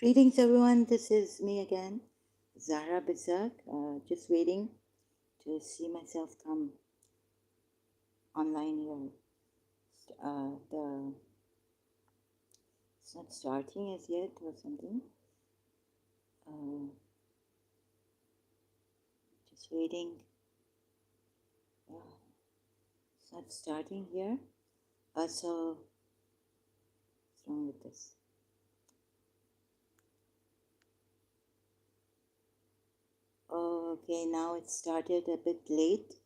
Greetings, everyone. This is me again, Zahra Bizak. Just waiting to see myself come online here. It's not starting as yet or something. Uh, just waiting. It's not starting here. So what's wrong with this? Oh, okay. Now it started a bit late.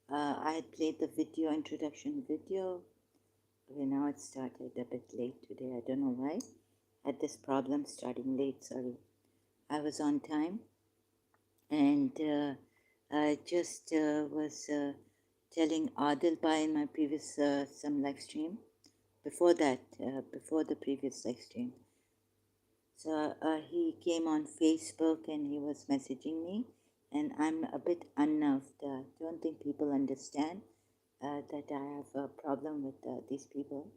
I had played the video introduction video. Okay, now it started a bit late today. I don't know why. Had this problem starting late. Sorry. I was on time, and I just was telling Adil Bhai in my previous some live stream. Before that, before the previous live stream, so he came on Facebook and he was messaging me, and I'm a bit unnerved. Don't think people understand that I have a problem with these people,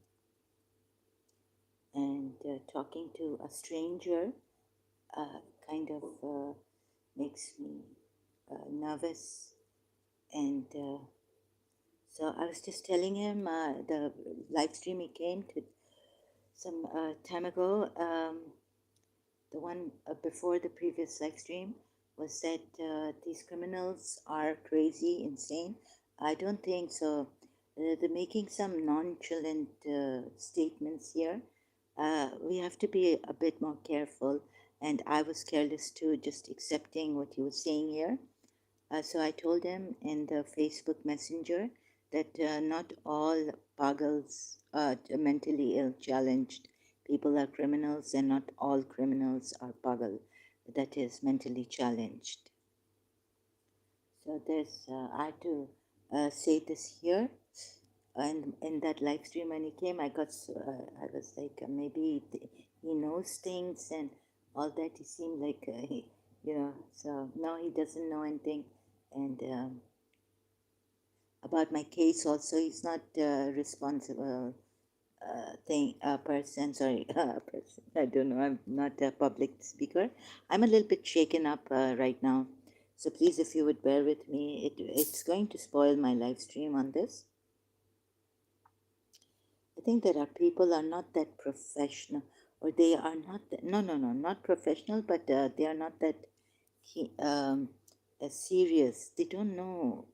and talking to a stranger kind of makes me nervous. And so I was just telling him the live stream he came to some time ago, the one before the previous live stream, was that these criminals are crazy, insane. I don't think so. They're making some nonchalant statements here. We have to be a bit more careful. And I was careless too, just accepting what he was saying here. So I told him in the Facebook Messenger that not all pagals, mentally ill, challenged people are criminals, and not all criminals are pagal, that is mentally challenged. So there's, I had to say this here. And in that live stream when he came, I was like, maybe he knows things and all that. He seemed like, so no, he doesn't know anything. And about my case also, he's not responsible person. Sorry, person. I don't know. I'm not a public speaker. I'm a little bit shaken up right now. So please, if you would bear with me, it's going to spoil my live stream on this. I think there are people are not that professional, or they are not that, no, not professional, but they are not that serious. They don't know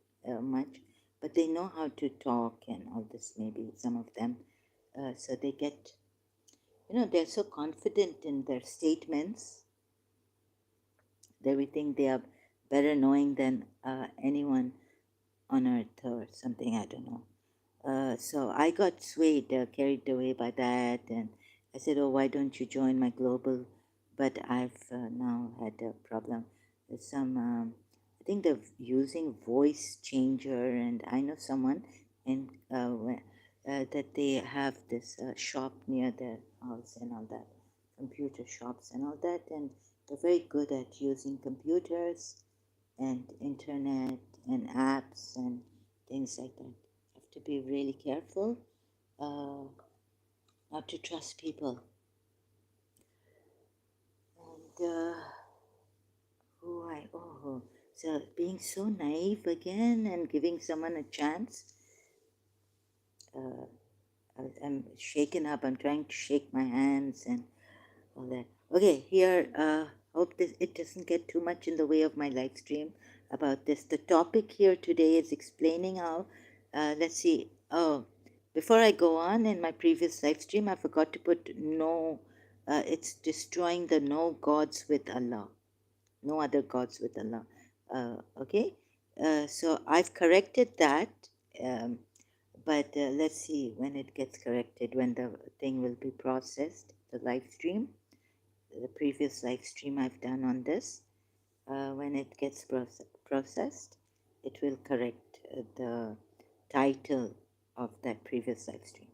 much, but they know how to talk and all this. Maybe some of them, so they get, they're so confident in their statements that we think they are better knowing than anyone on earth or something. I don't know. So I got swayed, carried away by that, and I said, "Oh, why don't you join my global?" But I've now had a problem with some. I think they're using voice changer, and I know someone in that they have this shop near their house and all that, computer shops and all that, and they're very good at using computers and internet and apps and things like that. Have to be really careful not to trust people. And so being so naive again and giving someone a chance. I'm shaken up. I'm trying to shake my hands and all that. Okay, here, hope this it doesn't get too much in the way of my live stream about this. The topic here today is explaining how, let's see, before I go on, in my previous live stream, I forgot to put no, it's destroying the no gods with Allah, no other gods with Allah. Okay, so I've corrected that, um, but let's see when it gets corrected, when the thing will be processed, the live stream, the previous live stream I've done on this. When it gets processed, it will correct the title of that previous live stream.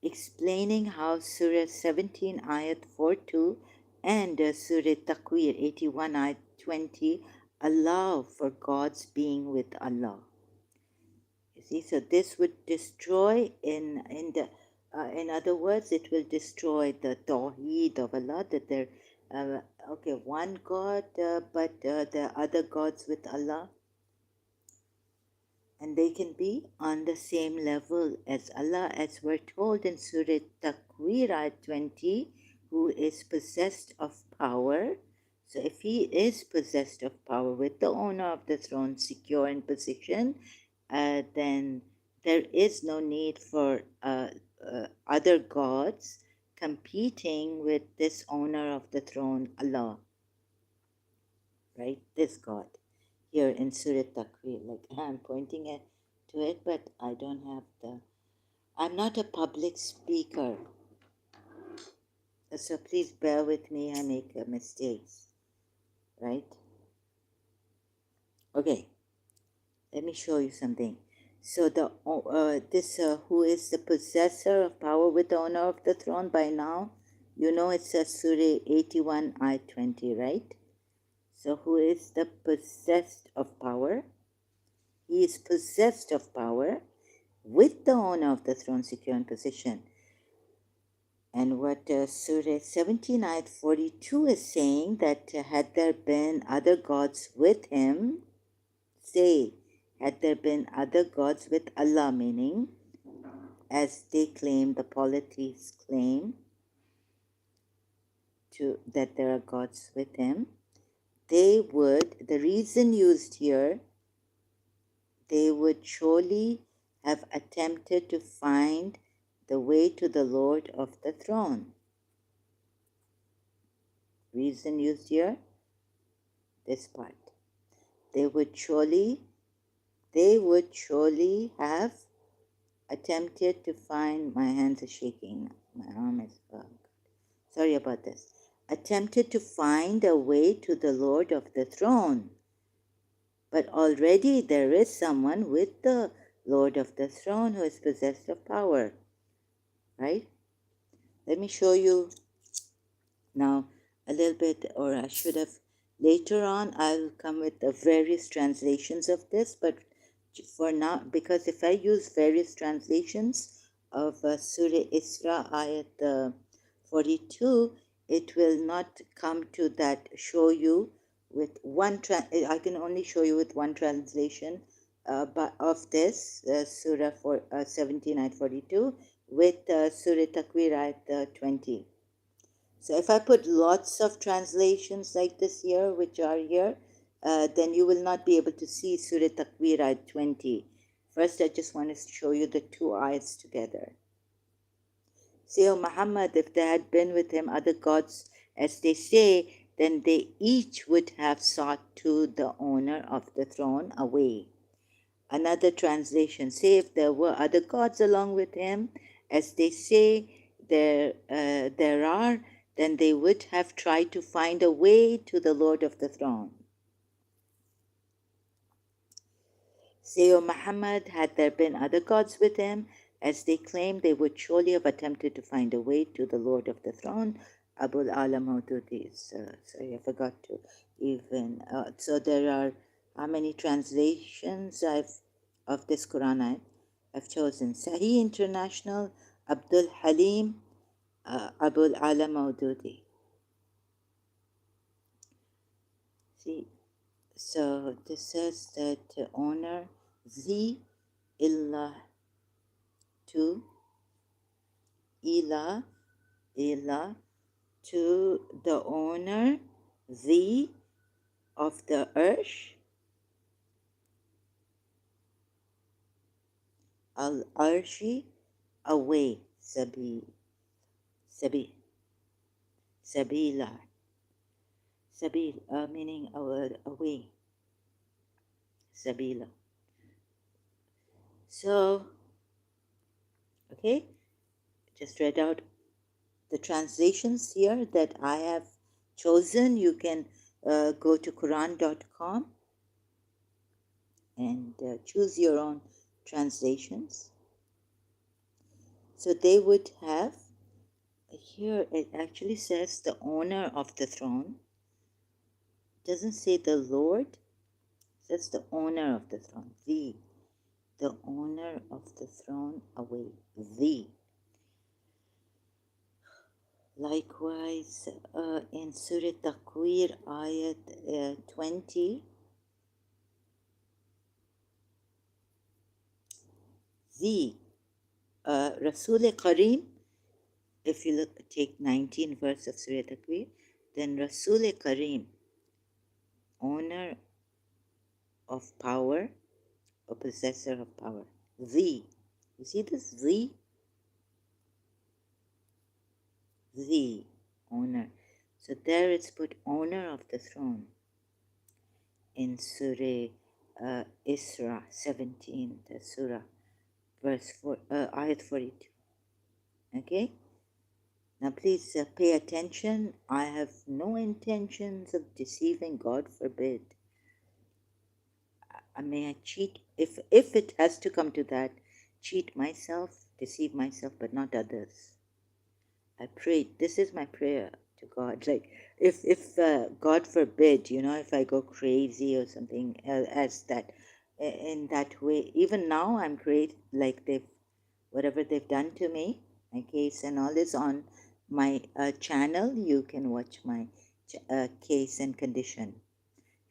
Explaining how Surah 17 ayat 42 and Surah Takwir 81 ayat 20 allow for God's being with Allah. You see, so this would destroy in the In other words, it will destroy the Tawheed of Allah, that there, okay, one God, but there are other gods with Allah, and they can be on the same level as Allah, as we're told in Surah Takwir, ayat 20, who is possessed of power. So if he is possessed of power with the owner of the throne secure in position, then there is no need for other gods competing with this owner of the throne, Allah, right? This God here in Surah Takwir. Like I'm pointing to it, but I don't have I'm not a public speaker, so please bear with me. I make mistakes, right? Okay, let me show you something. So this who is the possessor of power with the owner of the throne, by now you know it's a Surah 81 ayat 20, right? So who is the possessed of power? He is possessed of power with the owner of the throne secure in position. And what Surah 17 ayat 42 is saying, that had there been other gods with him, say, had there been other gods with Allah, meaning, as they claim, the polytheists claim, that there are gods with him, they would, the reason used here, they would surely have attempted to find the way to the Lord of the throne. Reason used here, this part. They would surely have attempted to find, my hands are shaking, my arm is, sorry about this, attempted to find a way to the Lord of the throne. But already there is someone with the Lord of the throne who is possessed of power, right? Let me show you now a little bit, or I should have, later on I'll come with the various translations of this, but for now, because if I use various translations of Surah Isra ayat 42, it will not come to that, show you with one, I can only show you with one translation but of this Surah 17 ayat 42 with Surah Takwir ayat 20. So if I put lots of translations like this here, which are here, then you will not be able to see Surah Takwir ayat 20. First, I just want to show you the two ayats together. Say, O Muhammad, if there had been with him other gods, as they say, then they each would have sought to the owner of the throne away. Another translation, say, if there were other gods along with him, as they say there are, then they would have tried to find a way to the Lord of the throne. Say, O Muhammad, had there been other gods with him, as they claim, they would surely have attempted to find a way to the Lord of the throne. Abul Ala Maududi is, sorry, I forgot to even, so there are, how many translations of this Quran I've chosen? Sahih International, Abdul Halim, Abul Ala Maududi. See, so this says that honor the illah to ilah to the owner the of the earth, al arshi, away, sabila, sabil, meaning away, sabila. So, okay, just read out the translations here that I have chosen. You can go to Quran.com and choose your own translations. So they would have, here it actually says the owner of the throne. It doesn't say the Lord, it says the owner of the throne, the owner of the throne away, the. Likewise, in Surah Takwir, ayat 20, the Rasul Kareem, if you look, take 19 verse of Surah Takwir, then Rasul Kareem, owner of power, or possessor of power. The, you see this? The owner. So there it's put owner of the throne in Surah Isra 17, the Surah, verse 4, ayat 42. Okay? Now please pay attention. I have no intentions of deceiving, God forbid. May I cheat, if it has to come to that, cheat myself, deceive myself, but not others. I prayed, this is my prayer to God, like if God forbid, if I go crazy or something as that, in that way, even now I'm great, like whatever they've done to me, my case and all is on my channel. You can watch my case and condition,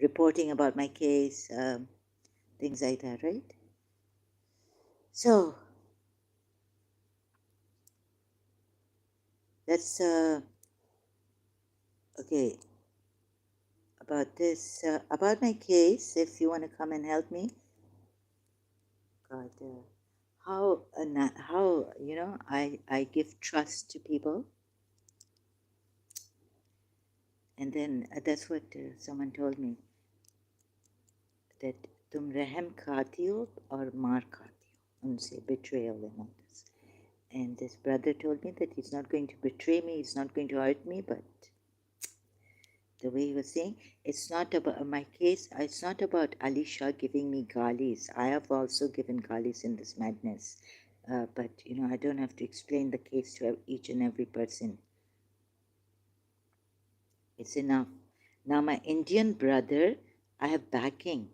reporting about my case, things like that, right? So that's okay. About this, about my case, if you want to come and help me, God, how I give trust to people, and then that's what someone told me, that tum rehem khati ho aur maar khati ho, unse betrayal and all this. And this brother told me that he's not going to betray me, he's not going to hurt me, but the way he was saying, it's not about my case, it's not about Ali Shah giving me galis. I have also given galis in this madness. But, I don't have to explain the case to each and every person. It's enough. Now, my Indian brother, I have backing.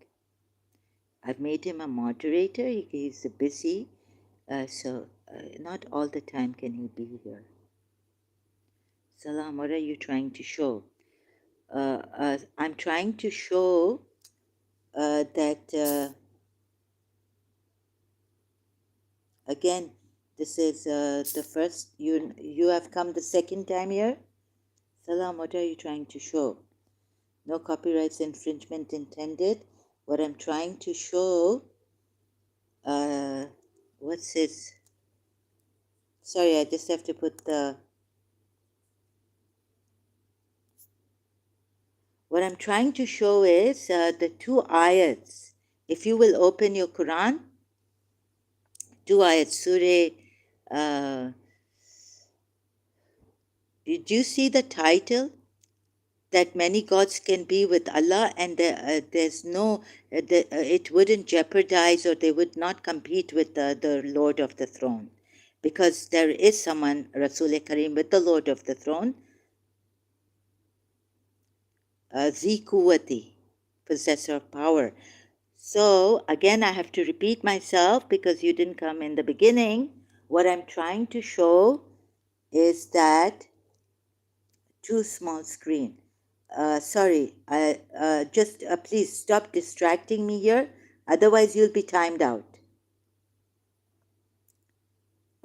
I've made him a moderator. He's busy. So not all the time can he be here. Salam, what are you trying to show? I'm trying to show that again, this is the first, you have come the second time here. Salam, what are you trying to show? No copyrights infringement intended. What I'm trying to show, what's this? Sorry, I just have to put what I'm trying to show is the two ayats. If you will open your Quran, two ayats, Surah, did you see the title? That many gods can be with Allah, and there's no, it wouldn't jeopardize, or they would not compete with the Lord of the throne, because there is someone, Rasul Kareem, with the Lord of the throne, Zi Quwwati, possessor of power. So again, I have to repeat myself because you didn't come in the beginning. What I'm trying to show is that too small screen. Sorry, just please stop distracting me here. Otherwise, you'll be timed out.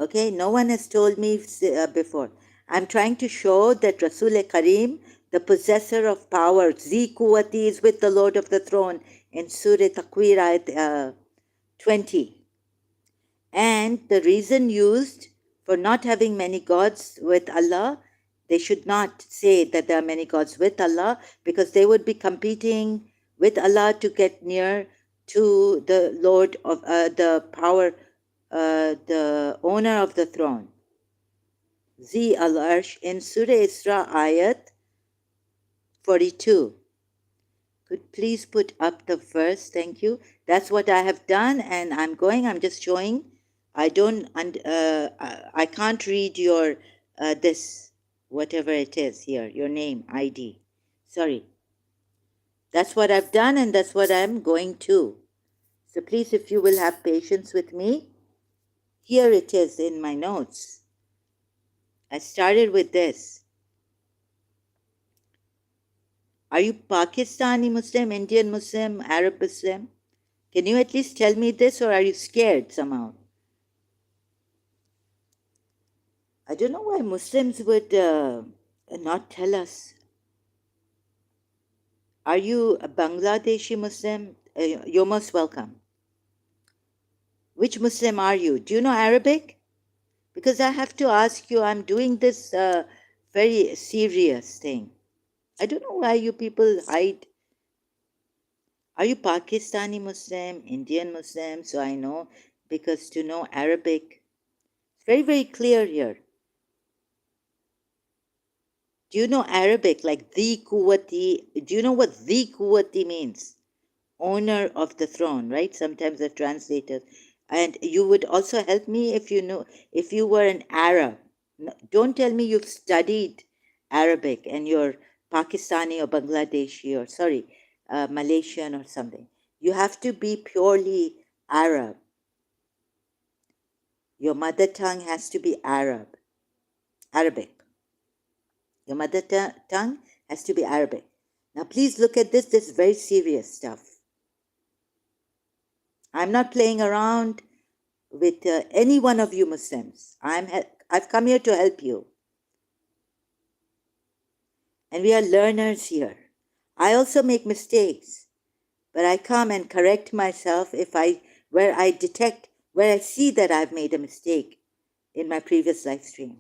Okay, no one has told me before. I'm trying to show that Rasul Kareem, the possessor of power, Zi Quwwati, is with the Lord of the throne in Surah Takwir ayat 20. And the reason used for not having many gods with Allah, they should not say that there are many gods with Allah, because they would be competing with Allah to get near to the Lord of the power, the owner of the throne. Zi al-Arsh in Surah Isra ayat 42. Could please put up the verse, thank you. That's what I have done, and I'm just showing. I don't, I can't read your, this, whatever it is here, your name, ID. Sorry. That's what I've done, and that's what I'm going to. So please, if you will have patience with me, here it is in my notes. I started with this. Are you Pakistani Muslim, Indian Muslim, Arab Muslim? Can you at least tell me this, or are you scared somehow? I don't know why Muslims would not tell us. Are you a Bangladeshi Muslim? You're most welcome. Which Muslim are you? Do you know Arabic? Because I have to ask you, I'm doing this very serious thing. I don't know why you people hide. Are you Pakistani Muslim, Indian Muslim? So I know, because to know Arabic, it's very, very clear here. Do you know Arabic, like the Kuwati? Do you know what the Kuwati means? Owner of the throne, right? Sometimes the translators. And you would also help me if you know, if you were an Arab. Don't tell me you've studied Arabic and you're Pakistani or Bangladeshi or, sorry, Malaysian or something. You have to be purely Arab. Your mother tongue has to be Arabic. Your mother tongue has to be Arabic. Now, please look at this. This is very serious stuff. I'm not playing around with any one of you Muslims. I've come here to help you. And we are learners here. I also make mistakes, but I come and correct myself where I see that I've made a mistake in my previous live stream.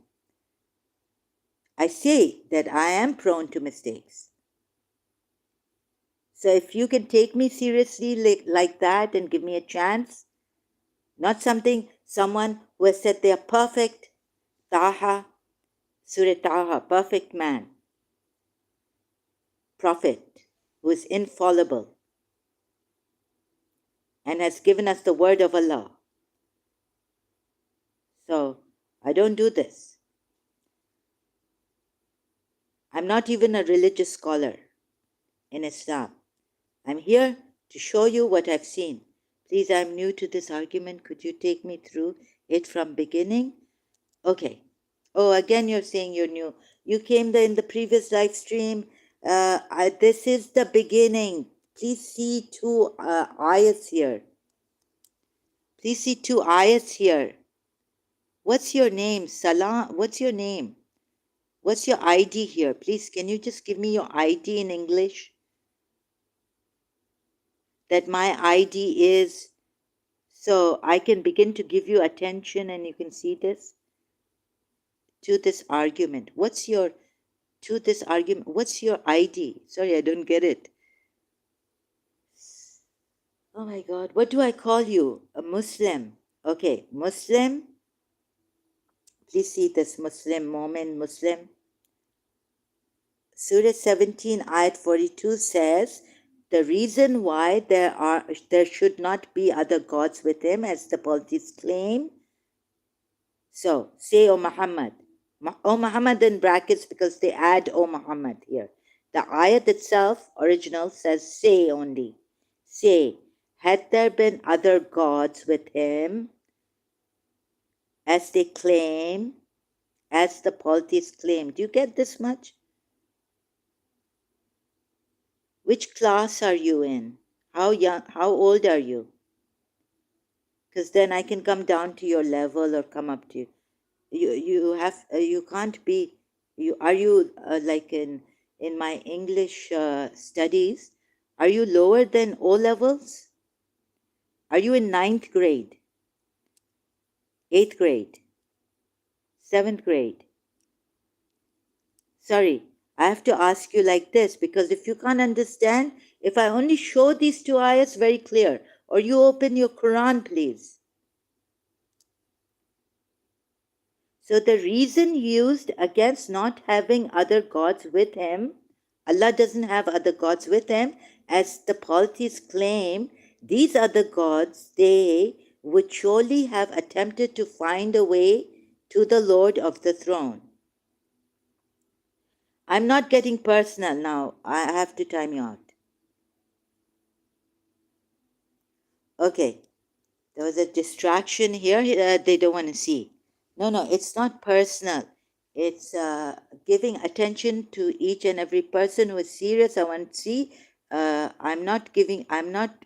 I say that I am prone to mistakes. So if you can take me seriously like that and give me a chance, not someone who has said they are perfect, Taha, Surah Taha, perfect man, prophet, who is infallible and has given us the word of Allah. So I don't do this. I'm not even a religious scholar in Islam. I'm here to show you what I've seen. Please, I'm new to this argument. Could you take me through it from beginning? Okay. Oh, again, you're saying you're new. You came in the previous live stream. This is the beginning. Please see two ayats here. Please see two ayats here. What's your name? Salam. What's your name? What's your ID here? Please, can you just give me your ID in English? That my ID is, so I can begin to give you attention and you can see this. To this argument. What's your ID? Sorry, I don't get it. Oh my God, what do I call you? A Muslim. Okay, Muslim. Please see this Muslim, Momin, Muslim. Surah 17, ayat 42 says, the reason why there should not be other gods with him, as the polytheists claim. So, say, O Muhammad. O Muhammad in brackets because they add O Muhammad here. The ayat itself, original, says say only. Say, had there been other gods with him, as they claim, as the polytheists claim. Do you get this much? Which class are you in? How young? How old are you? Because then I can come down to your level or come up to you. You can't be. Are you like in my English studies? Are you lower than O levels? Are you in 9th grade, 8th grade, 7th grade? Sorry, I have to ask you like this, because if you can't understand, if I only show these two ayahs very clear, or you open your Quran, please. So the reason used against not having other gods with him, Allah doesn't have other gods with him, as the polytheists claim, these other gods, they would surely have attempted to find a way to the Lord of the throne. I'm not getting personal now. I have to time you out. Okay, there was a distraction here they don't want to see. No, it's not personal. It's giving attention to each and every person who is serious. I want to see. I'm not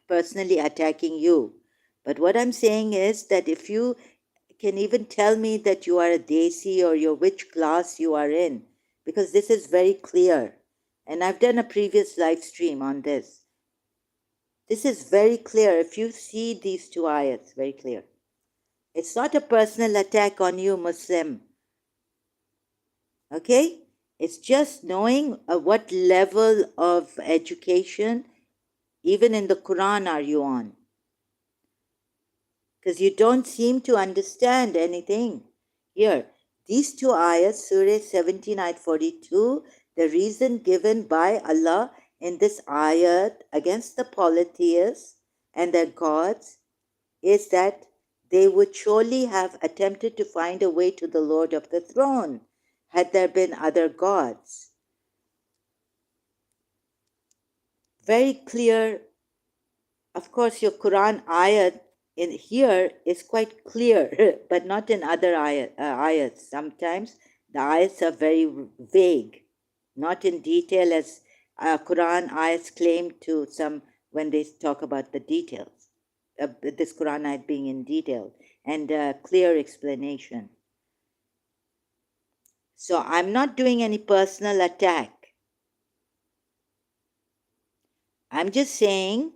personally attacking you. But what I'm saying is that if you can even tell me that you are a Desi or your which class you are in, because this is very clear. And I've done a previous live stream on this. This is very clear. If you see these two ayats, very clear. It's not a personal attack on you, Muslim. Okay? It's just knowing what level of education, even in the Quran, are you on. Because you don't seem to understand anything. Here, these two ayats, Surah 17, ayat 42, the reason given by Allah in this ayat against the polytheists and their gods is that they would surely have attempted to find a way to the Lord of the throne had there been other gods. Very clear. Of course, your Quran ayat in here is quite clear, but not in other ayats. Sometimes the ayats are very vague, not in detail as Quran ayats claim to some when they talk about the details. This Quran ayat being in detail and clear explanation. So I'm not doing any personal attack. I'm just saying,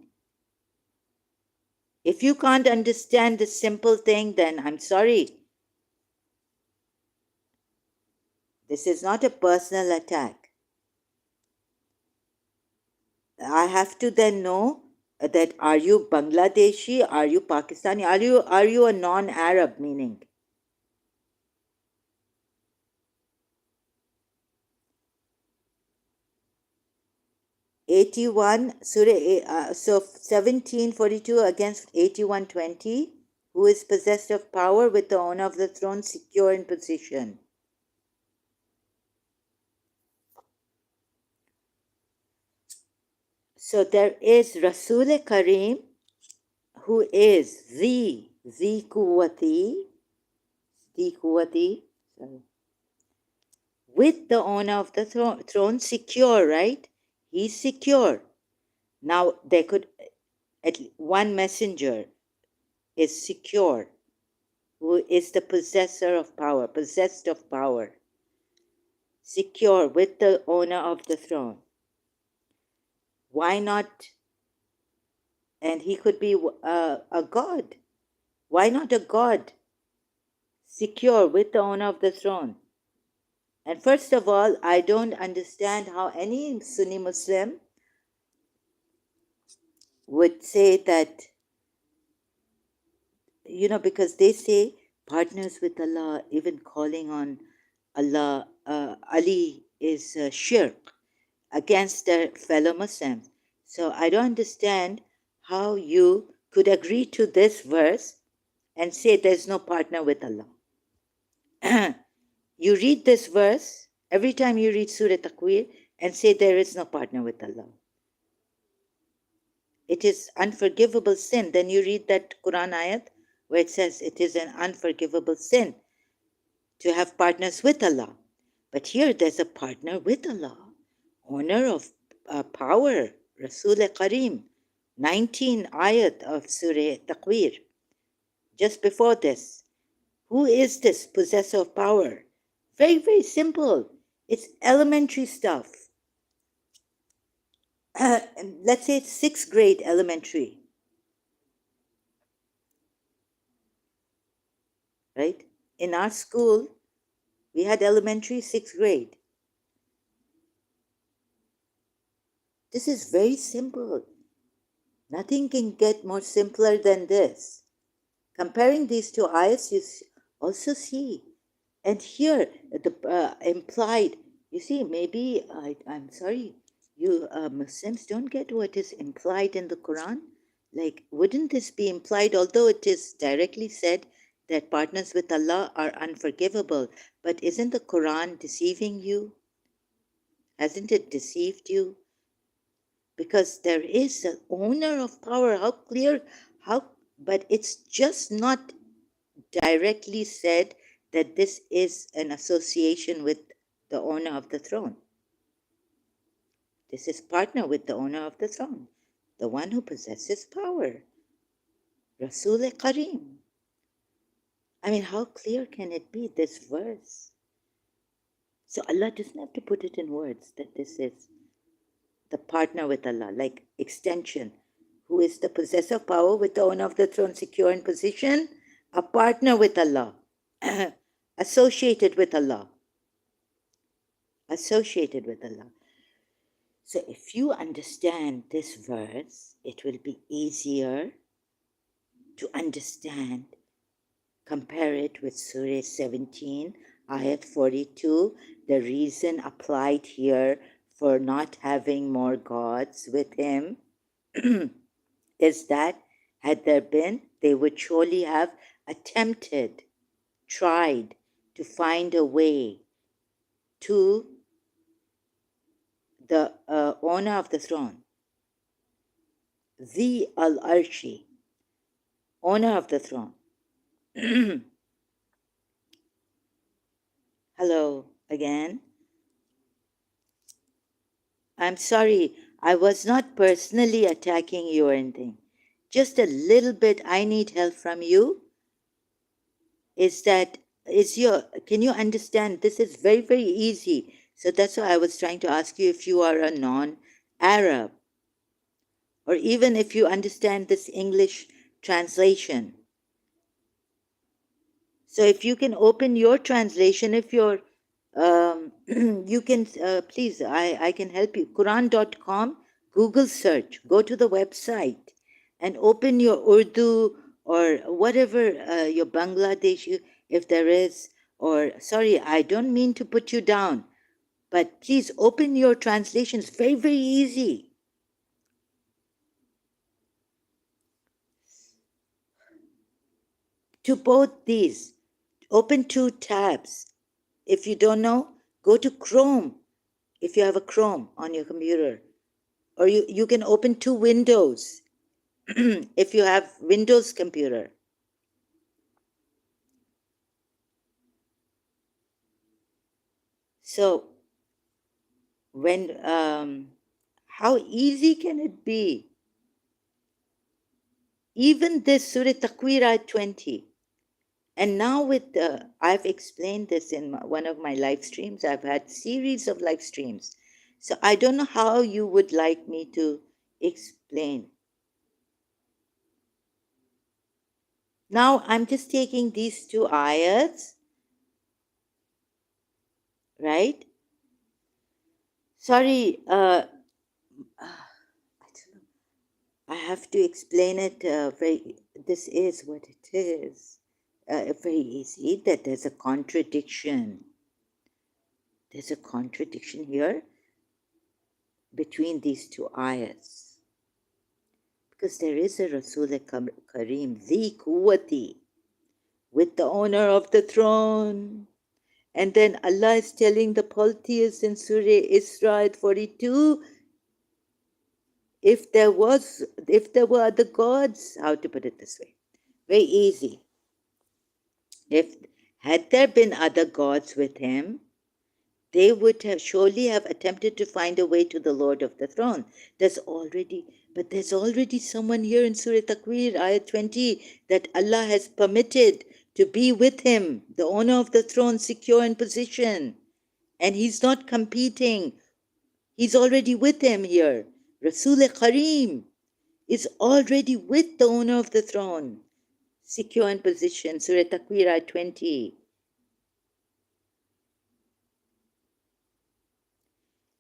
if you can't understand this simple thing, then I'm sorry. This is not a personal attack. I have to then know that are you Bangladeshi, are you Pakistani, are you a non-Arab meaning? So 1742 against 8120, who is possessed of power with the owner of the throne secure in position. So there is Rasul Kareem, who is the Kuwati, sorry, with the owner of the throne secure, right? He's secure. Now there could, one messenger is secure, who is the possessor of power, possessed of power, secure with the owner of the throne. Why not? And he could be a god. Why not a god? Secure with the owner of the throne. And first of all, I don't understand how any Sunni Muslim would say that, because they say partners with Allah, even calling on Allah, Ali is shirk against their fellow Muslims. So I don't understand how you could agree to this verse and say there's no partner with Allah. You read this verse every time you read Surah Takwir and say there is no partner with Allah. It is unforgivable sin. Then you read that Quran ayat where it says it is an unforgivable sin to have partners with Allah. But here there's a partner with Allah. Honor of power, Rasul Kareem, 19 ayat of Surah Takwir. Just before this, who is this possessor of power? Very, very simple. It's elementary stuff. Let's say it's 6th grade elementary. Right? In our school, we had elementary 6th grade. This is very simple. Nothing can get more simpler than this. Comparing these two ayats, you also see. And here, the implied, you see, maybe, I'm sorry, you Muslims don't get what is implied in the Quran. Like, wouldn't this be implied, although it is directly said that partners with Allah are unforgivable, but isn't the Quran deceiving you? Hasn't it deceived you? Because there is an owner of power. How clear, but it's just not directly said that this is an association with the owner of the throne. This is partner with the owner of the throne, the one who possesses power, Rasul Kareem. I mean, how clear can it be, this verse? So Allah doesn't have to put it in words that this is the partner with Allah, like extension, who is the possessor of power with the owner of the throne, secure in position, a partner with Allah, associated with Allah, associated with Allah. So if you understand this verse, it will be easier to understand. Compare it with Surah 17, Ayat 42. The reason applied here for not having more gods with him is that had there been, they would surely have attempted, tried to find a way to the owner of the throne, the Al-Arshi, owner of the throne. Hello again. I'm sorry, I was not personally attacking you or anything. Just a little bit I need help from you. Can you understand? This is very, very easy. So that's why I was trying to ask you if you are a non-Arab, or even if you understand this English translation. So if you can open your translation, if you're, you can, please, I can help you. Quran.com, Google search, go to the website and open your Urdu or whatever, your Bangladeshi, if there is, or sorry, I don't mean to put you down, but please open your translations. Very, very easy. To both these, open 2 tabs. If you don't know, go to Chrome. If you have a Chrome on your computer, or you can open 2 windows if you have Windows computer. So when how easy can it be? Even this Surah Takwir 20. And now with I've explained this in one of my live streams. I've had series of live streams. So I don't know how you would like me to explain. Now I'm just taking these 2 ayats, right? Sorry, I don't know. I have to explain it this is what it is. Very easy, that there's a contradiction. There's a contradiction here between these 2 ayats. Because there is a Rasul Kareem, the Quwwati, with the owner of the throne. And then Allah is telling the polytheists in Surah Isra 42, if there were other gods, how to put it this way, very easy. If had there been other gods with him, they would have surely have attempted to find a way to the Lord of the throne. There's already someone here in Surah Takwir, ayat 20, that Allah has permitted to be with him, the owner of the throne, secure in position. And he's not competing. He's already with him here. Rasul Kareem is already with the owner of the throne, secure in position. Surah Takwir 20.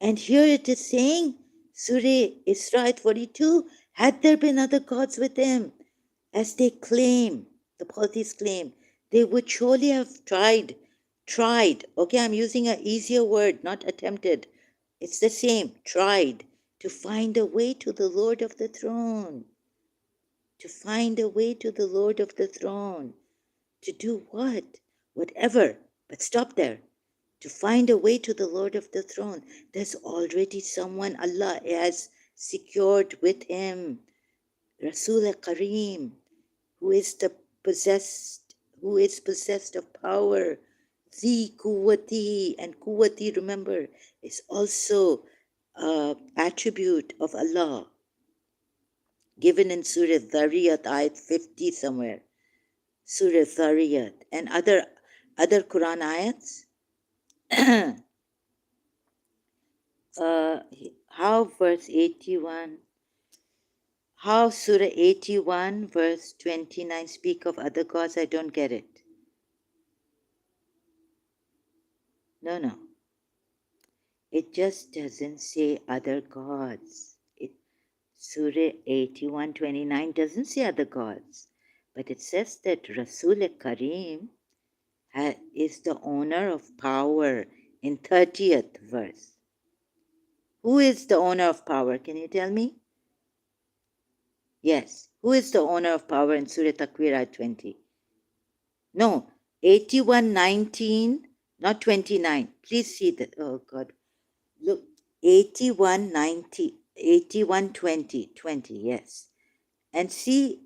And here it is saying, Surah Isra 42, had there been other gods with him, as they claim, the polytheists claim, they would surely have tried. Okay, I'm using an easier word, not attempted. It's the same, tried to find a way to the Lord of the throne. To find a way to the Lord of the throne. To do what? Whatever. But stop there. To find a way to the Lord of the throne. There's already someone Allah has secured with him. Rasul Kareem, who is the possessed, who is possessed of power. The Kuwati, and Kuwati, remember, is also attribute of Allah, given in Surah Dhariyat, ayat 50 somewhere. Surah Dhariyat and other Quran ayats. How verse 81, how Surah 81 verse 29 speak of other gods? I don't get it. No. It just doesn't say other gods. Surah 81:29 doesn't say other gods, but it says that Rasul Kareem is the owner of power in 30th verse. Who is the owner of power? Can you tell me? Yes. Who is the owner of power in Surah Takwir ayat 20? No, 81:19, not 29. Please see that. Oh God. Look, 81:90, 81:20, 20, yes. And see,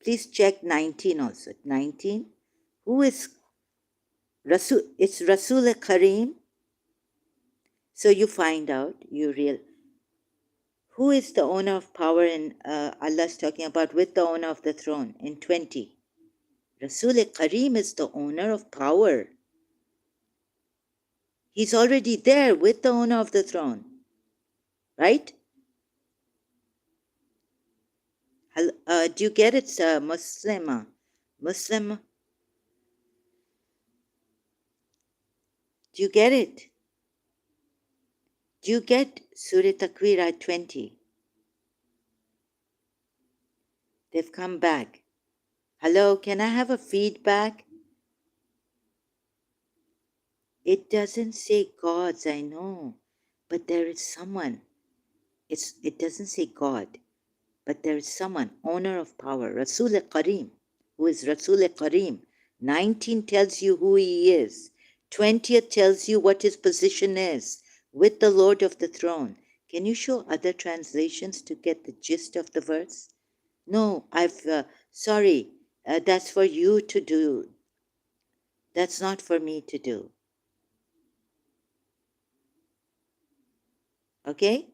please check 19 also. 19. Who is Rasul? It's Rasul Kareem. So you find out, who is the owner of power in Allah's talking about with the owner of the throne in 20. Rasul Kareem is the owner of power. He's already there with the owner of the throne. Right? Do you get it, Muslim? Muslim? Do you get it? Do you get Surah Takwir at 20? They've come back. Hello, can I have a feedback? It doesn't say gods, I know, but there is someone. It doesn't say God, but there is someone, owner of power, Rasul Kareem. Who is Rasul Kareem? 19 tells you who he is. 20th tells you what his position is with the Lord of the throne. Can you show other translations to get the gist of the verse? No, sorry, that's for you to do. That's not for me to do. Okay?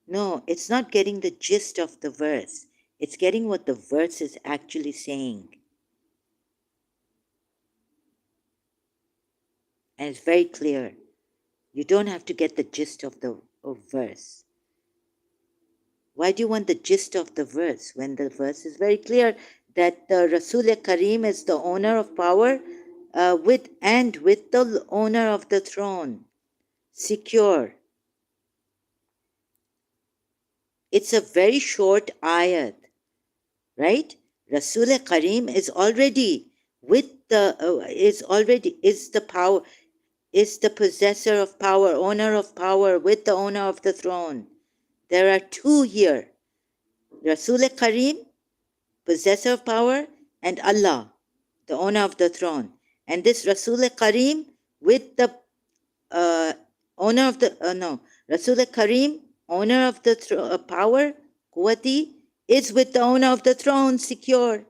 No, it's not getting the gist of the verse. It's getting what the verse is actually saying. And it's very clear. You don't have to get the gist of the verse. Why do you want the gist of the verse when the verse is very clear that the Rasul Kareem is the owner of power with the owner of the throne? Secure. It's a very short ayat, right? Rasul Kareem is already with the is the power, is the possessor of power, owner of power with the owner of the throne. There are two here. Rasul Kareem, possessor of power, and Allah, the owner of the throne. And this Rasul Kareem with the owner of the, Rasul Kareem, owner of the power, Quwati, is with the owner of the throne, secure.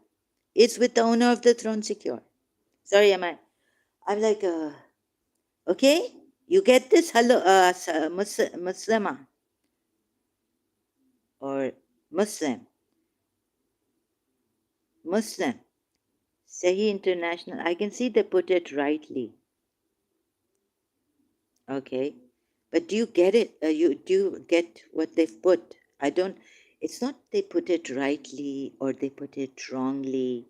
Is with the owner of the throne, secure. Sorry, I'm like, okay? You get this? Hello, Muslima or Muslim. Sahih International. I can see they put it rightly. Okay. But do you get it? Do you get what they've put? I don't. It's not they put it rightly or they put it wrongly.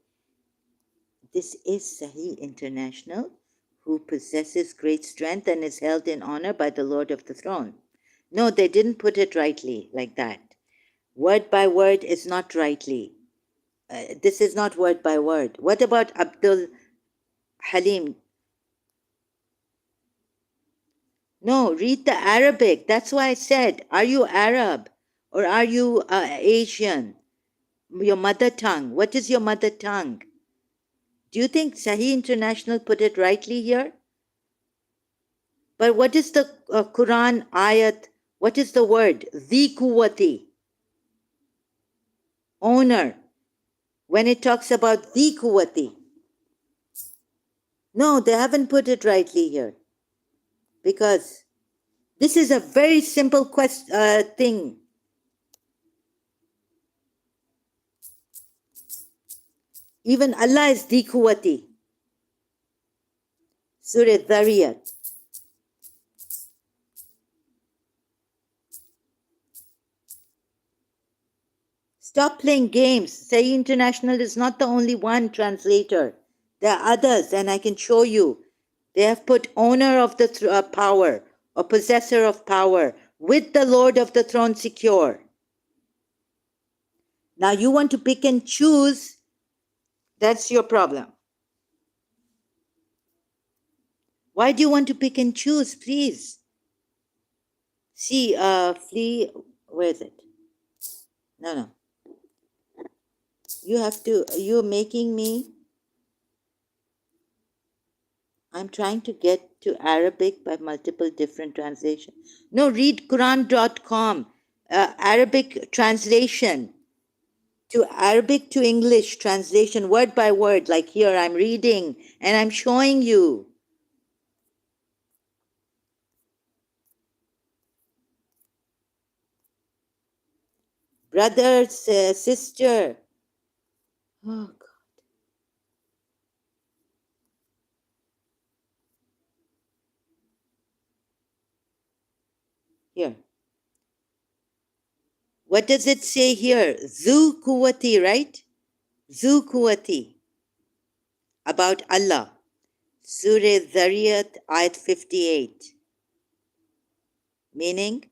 This is Sahih International, who possesses great strength and is held in honor by the Lord of the throne. No, they didn't put it rightly like that. Word by word is not rightly. This is not word by word. What about Abdul Halim? No, read the Arabic. That's why I said, are you Arab or are you Asian? Your mother tongue. What is your mother tongue? Do you think Sahih International put it rightly here? But what is the Quran ayat? What is the word? The Kuwati. owner when it talks about the Kuwati. No, they haven't put it rightly here, because this is a very simple thing. Even Allah is the Kuwati. Surah Dhariyat. Stop playing games. Sahih International is not the only one translator. There are others, and I can show you. They have put owner of the power or possessor of power with the Lord of the throne secure. Now you want to pick and choose. That's your problem. Why do you want to pick and choose, please? See, flee, where is it? No. You're making me, I'm trying to get to Arabic by multiple different translations. No, read Quran.com, Arabic translation, to Arabic to English translation, word by word, like here I'm reading and I'm showing you. Brother, sister. Oh, God. Here. What does it say here? Zu Kuwati, right? Zu Kuwati. About Allah. Surah Dhariyat, ayat 58. Meaning,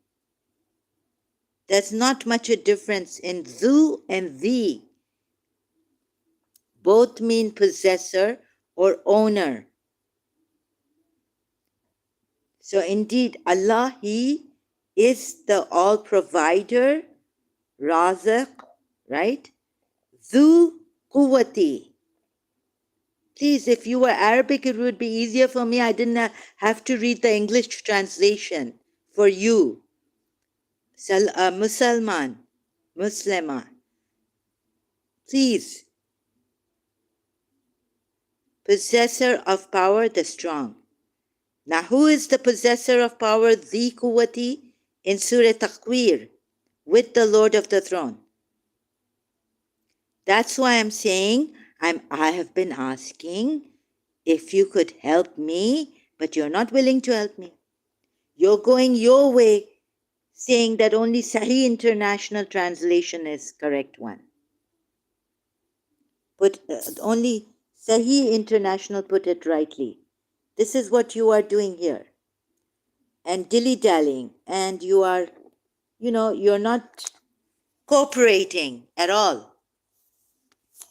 there's not much a difference in Zu and Thee. Both mean possessor or owner. So indeed, Allah, He is the all provider, Razaq, right? Zu Quwwati. Please, if you were Arabic, it would be easier for me. I didn't have to read the English translation for you. Muslima. Please. Possessor of power, the strong. Now, who is the possessor of power, the Quwwati, in Surah Taqweer, with the Lord of the throne? That's why I'm saying, I have been asking if you could help me, but you're not willing to help me. You're going your way, saying that only Sahih International Translation is correct one. But only Sahih International put it rightly. This is what you are doing here. And dilly-dallying. And you are, you're not cooperating at all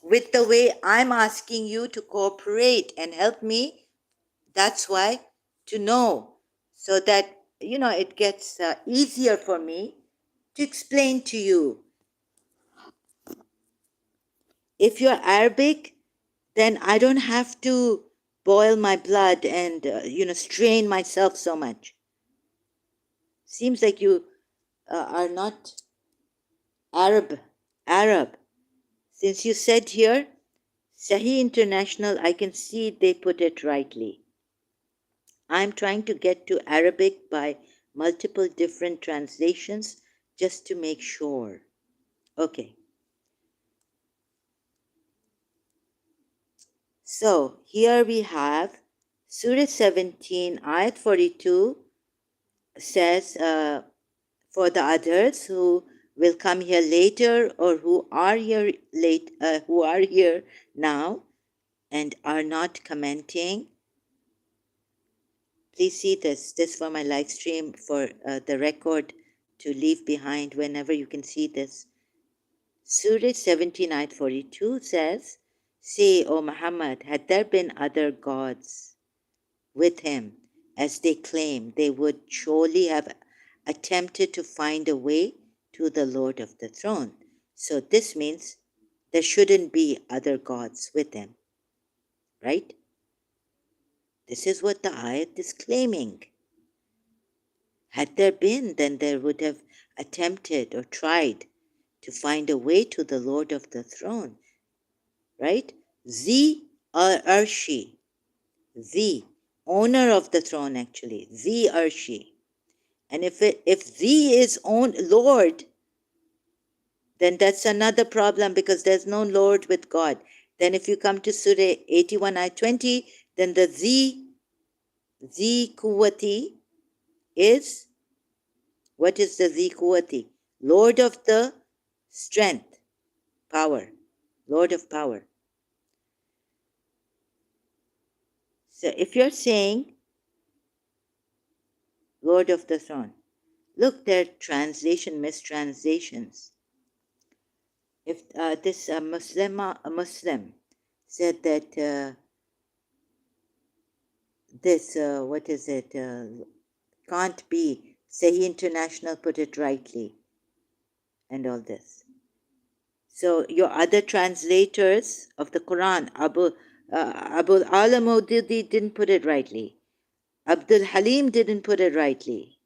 with the way I'm asking you to cooperate and help me. That's why, to know, so that, it gets easier for me to explain to you. If you're Arabic, then I don't have to boil my blood and, strain myself so much. Seems like you are not Arab. Since you said here, Sahih International, I can see they put it rightly. I'm trying to get to Arabic by multiple different translations just to make sure. Okay. So here we have Surah 17, Ayat 42 says, for the others who will come here later or who are here who are here now and are not commenting, please see this for my live stream, for the record to leave behind whenever you can see this. Surah 17, Ayat 42 says, say, O Muhammad, had there been other gods with him, as they claim, they would surely have attempted to find a way to the Lord of the throne. So this means there shouldn't be other gods with him, right? This is what the ayat is claiming. Had there been, then there would have attempted or tried to find a way to the Lord of the throne, right? The Arshi, the owner of the throne, actually, the Arshi. And if the is own Lord, then that's another problem, because there's no Lord with God. Then if you come to Surah 81, ayah 20, then the Kuwati is, what is the Zi Kuwati? Lord of the strength, power, Lord of power. So if you're saying Lord of the throne, look, they're mistranslations. If this a Muslim said that this, what is it, can't be, Sahih International put it rightly, and all this. So your other translators of the Quran, Abu al-Maududi didn't put it rightly. Abdul Halim didn't put it rightly.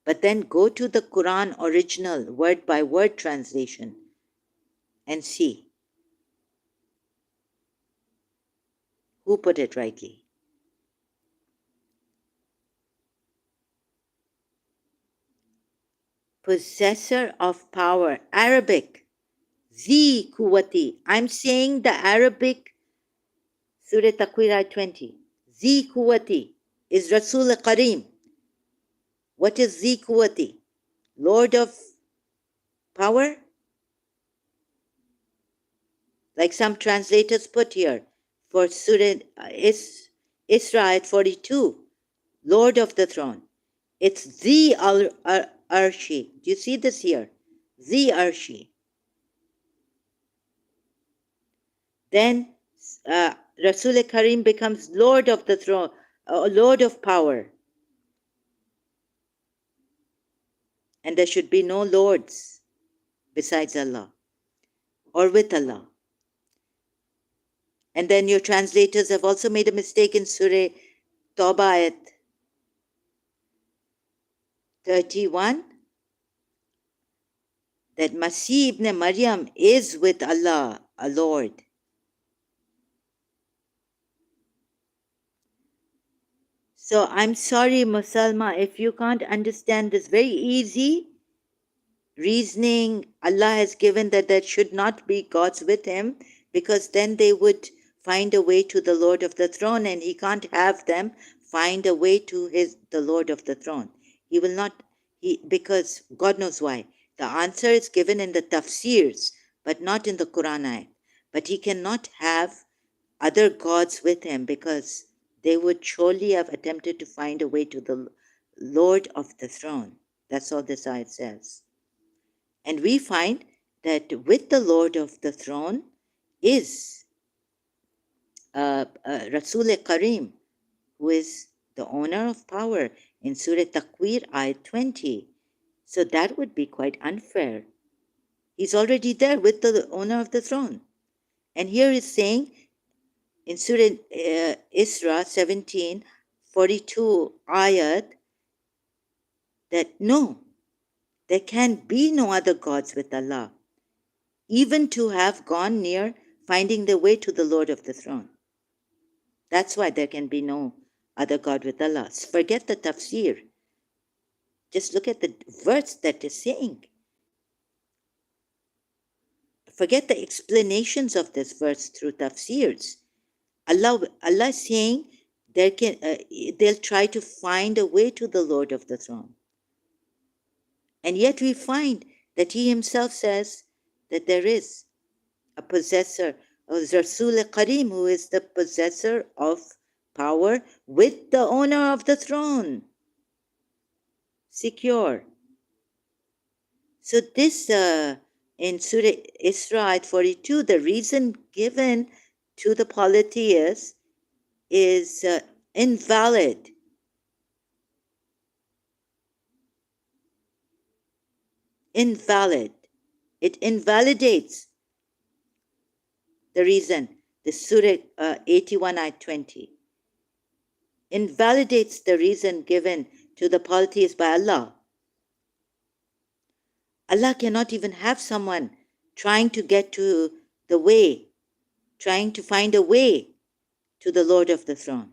But then go to the Quran original, word by word translation, and see who put it rightly. Possessor of power, Arabic, Zi Kuwati. I'm saying the Arabic, Surah Takwir 20. Zi Kuwati is Rasul Kareem. What is Zi Kuwati? Lord of power? Like some translators put here for Surah Isra at 42, Lord of the throne. It's the Arshi. Do you see this here? The Arshi. Then Rasul Karim becomes Lord of the throne, Lord of power. And there should be no lords besides Allah or with Allah. And then your translators have also made a mistake in Surah Tawbah at 31, that Masih ibn Maryam is with Allah, a Lord. So I'm sorry, Musalma, if you can't understand this very easy reasoning Allah has given, that there should not be gods with him, because then they would find a way to the Lord of the throne, and he can't have them find a way to the Lord of the throne. He will not, because God knows why. The answer is given in the tafsirs, but not in the Quran ayat. But he cannot have other gods with him, because they would surely have attempted to find a way to the Lord of the throne. That's all this ayat says. And we find that with the Lord of the throne is Rasul Karim, who is the owner of power in Surah Takwir, ayat 20. So that would be quite unfair. He's already there with the owner of the throne. And here he's saying in Surah Isra 17, 42 ayat, that no, there can be no other gods with Allah, even to have gone near finding the way to the Lord of the throne. That's why there can be no other God with Allah. Forget the tafsir. Just look at the verse that is saying. Forget the explanations of this verse through tafsirs. Allah is saying they'll try to find a way to the Lord of the throne. And yet we find that he himself says that there is a possessor, Rasul Karim, who is the possessor of power with the owner of the throne. Secure. So this, in Surah Isra 42, the reason given to the polytheists is invalid. Invalid. It invalidates the reason. The Surah 81 ayat 20 invalidates the reason given to the polytheists by Allah. Allah cannot even have someone trying to get to the way, trying to find a way to the Lord of the throne.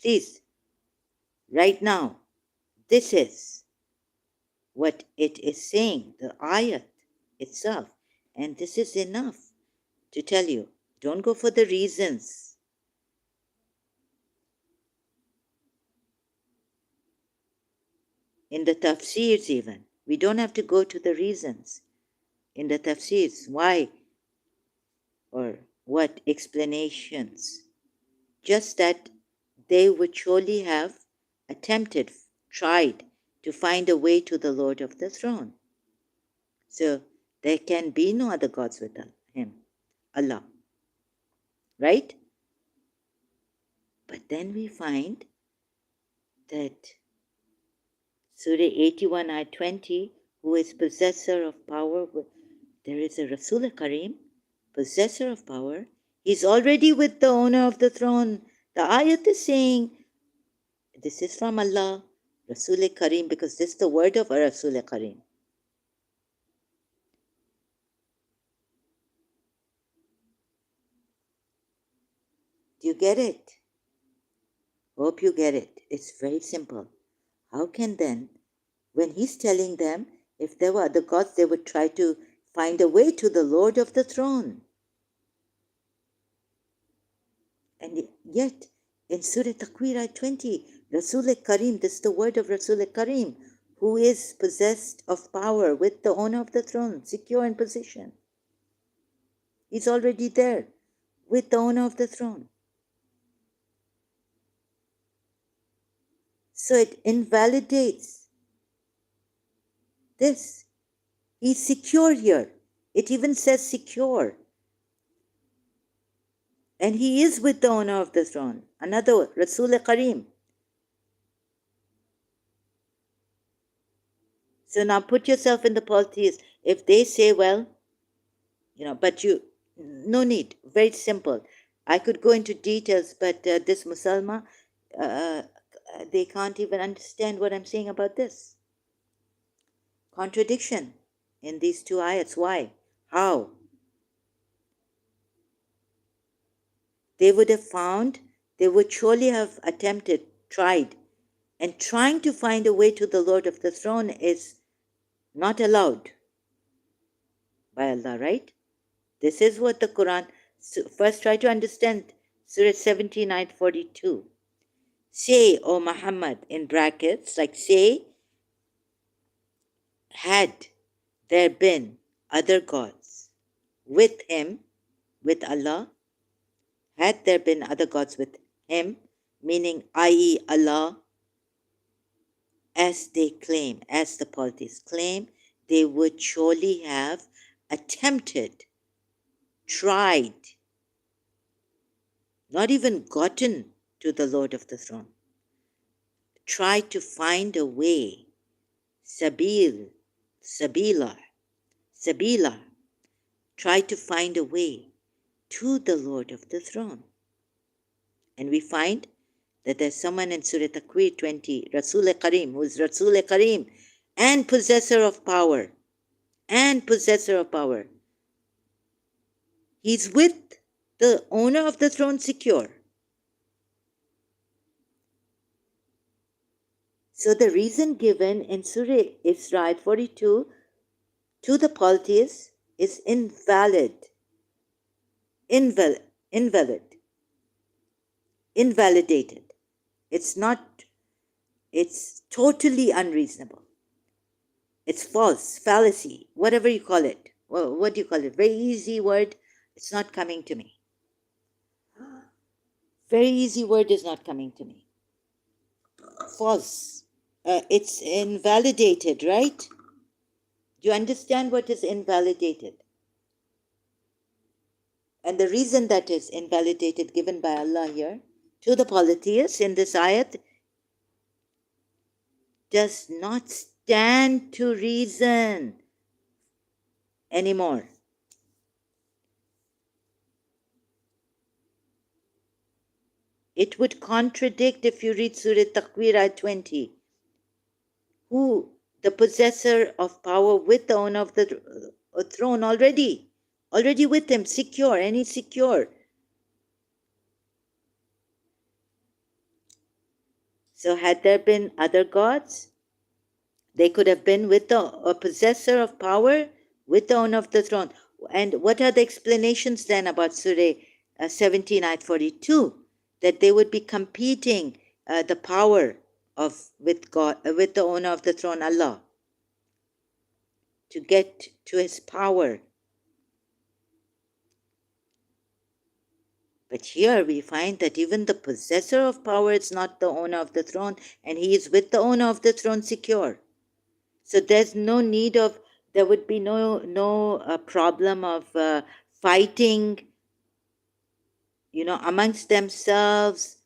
Please, right now, this is what it is saying, the ayat itself. And this is enough to tell you, don't go for the reasons. In the tafsirs even, we don't have to go to the reasons. In the tafsirs, why or what explanations. Just that they would surely have attempted, tried to find a way to the Lord of the throne. So there can be no other gods with him, Allah. Right? But then we find that Surah 81, Ayat 20, who is possessor of power, there is a Rasul Kareem, possessor of power. He's already with the owner of the throne. The ayat is saying, this is from Allah, Rasul Kareem, because this is the word of Rasul Kareem. Do you get it? Hope you get it. It's very simple. How can then, when he's telling them, if there were other gods, they would try to find a way to the Lord of the throne. And yet, in Surah Takwir 20, Rasul Kareem, this is the word of Rasul Kareem, who is possessed of power with the owner of the throne, secure in position. He's already there with the owner of the throne. So it invalidates this. He's secure here. It even says secure. And he is with the owner of the throne. Another Rasul Kareem. So now put yourself in the polytheists. If they say, well, but no need. Very simple. I could go into details, but this Musalma, they can't even understand what I'm saying about this. Contradiction in these two ayats. Why? How? They would have found, they would surely have attempted, tried, and trying to find a way to the Lord of the throne is not allowed by Allah, right? This is what the Quran, first try to understand Surah 79, 42. Say, O Muhammad, in brackets, like say, had there been other gods with him, with Allah, had there been other gods with him, meaning i.e. Allah, as they claim, as the polytheists claim, they would surely have attempted, tried, not even gotten to the Lord of the throne, tried to find a way, sabila, tried to find a way to the Lord of the throne. And we find that there's someone in Surah Takwir 20, Rasul Kareem, who is Rasul Kareem and possessor of power. And possessor of power. He's with the owner of the throne secure. So the reason given in Surah Isra 42 to the polytheists is invalid. Invalidated. It's not, it's totally unreasonable. It's false, fallacy, whatever you call it. Well, what do you call it? Very easy word. It's not coming to me. Very easy word is not coming to me. False. It's invalidated, right? Do you understand what is invalidated? And the reason that is invalidated given by Allah here to the polytheists in this ayat does not stand to reason anymore. It would contradict if you read Surah Takwir 20. Who the possessor of power with the owner of the throne already with him, secure, and he's secure. So had there been other gods, they could have been with a possessor of power with the owner of the throne. And what are the explanations then about Surah 17, ayat 42? That they would be competing the power of with God, with the owner of the throne, Allah, to get to his power. But here we find that even the possessor of power is not the owner of the throne, and he is with the owner of the throne secure. So there's no need of, there would be no problem of fighting, amongst themselves,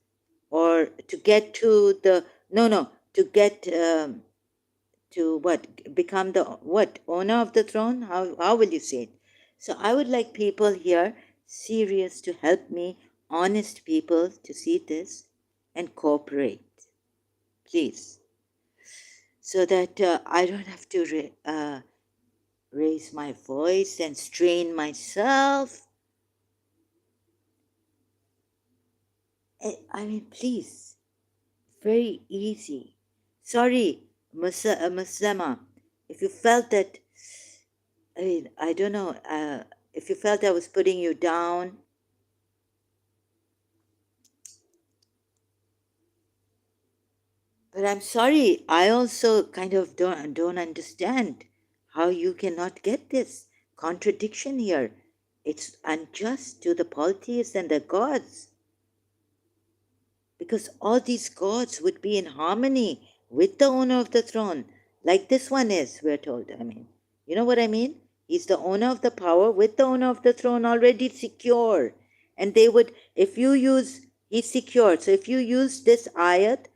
or to get to the, to get to what, become the what, owner of the throne? How will you say it? So I would like people here, serious, to help me, honest people, to see this and cooperate, please, so that I don't have to raise my voice and strain myself. I mean, please, very easy. Sorry, Muslima, if you felt that, I mean, I don't know, if you felt I was putting you down, but I'm sorry, I also kind of don't understand how you cannot get this contradiction here. It's unjust to the polytheists and the gods, because all these gods would be in harmony with the owner of the throne, like this one is, we're told. I mean, you know what I mean? He's the owner of the power with the owner of the throne already secure. And they would, if you use, he's secure. So if you use this ayat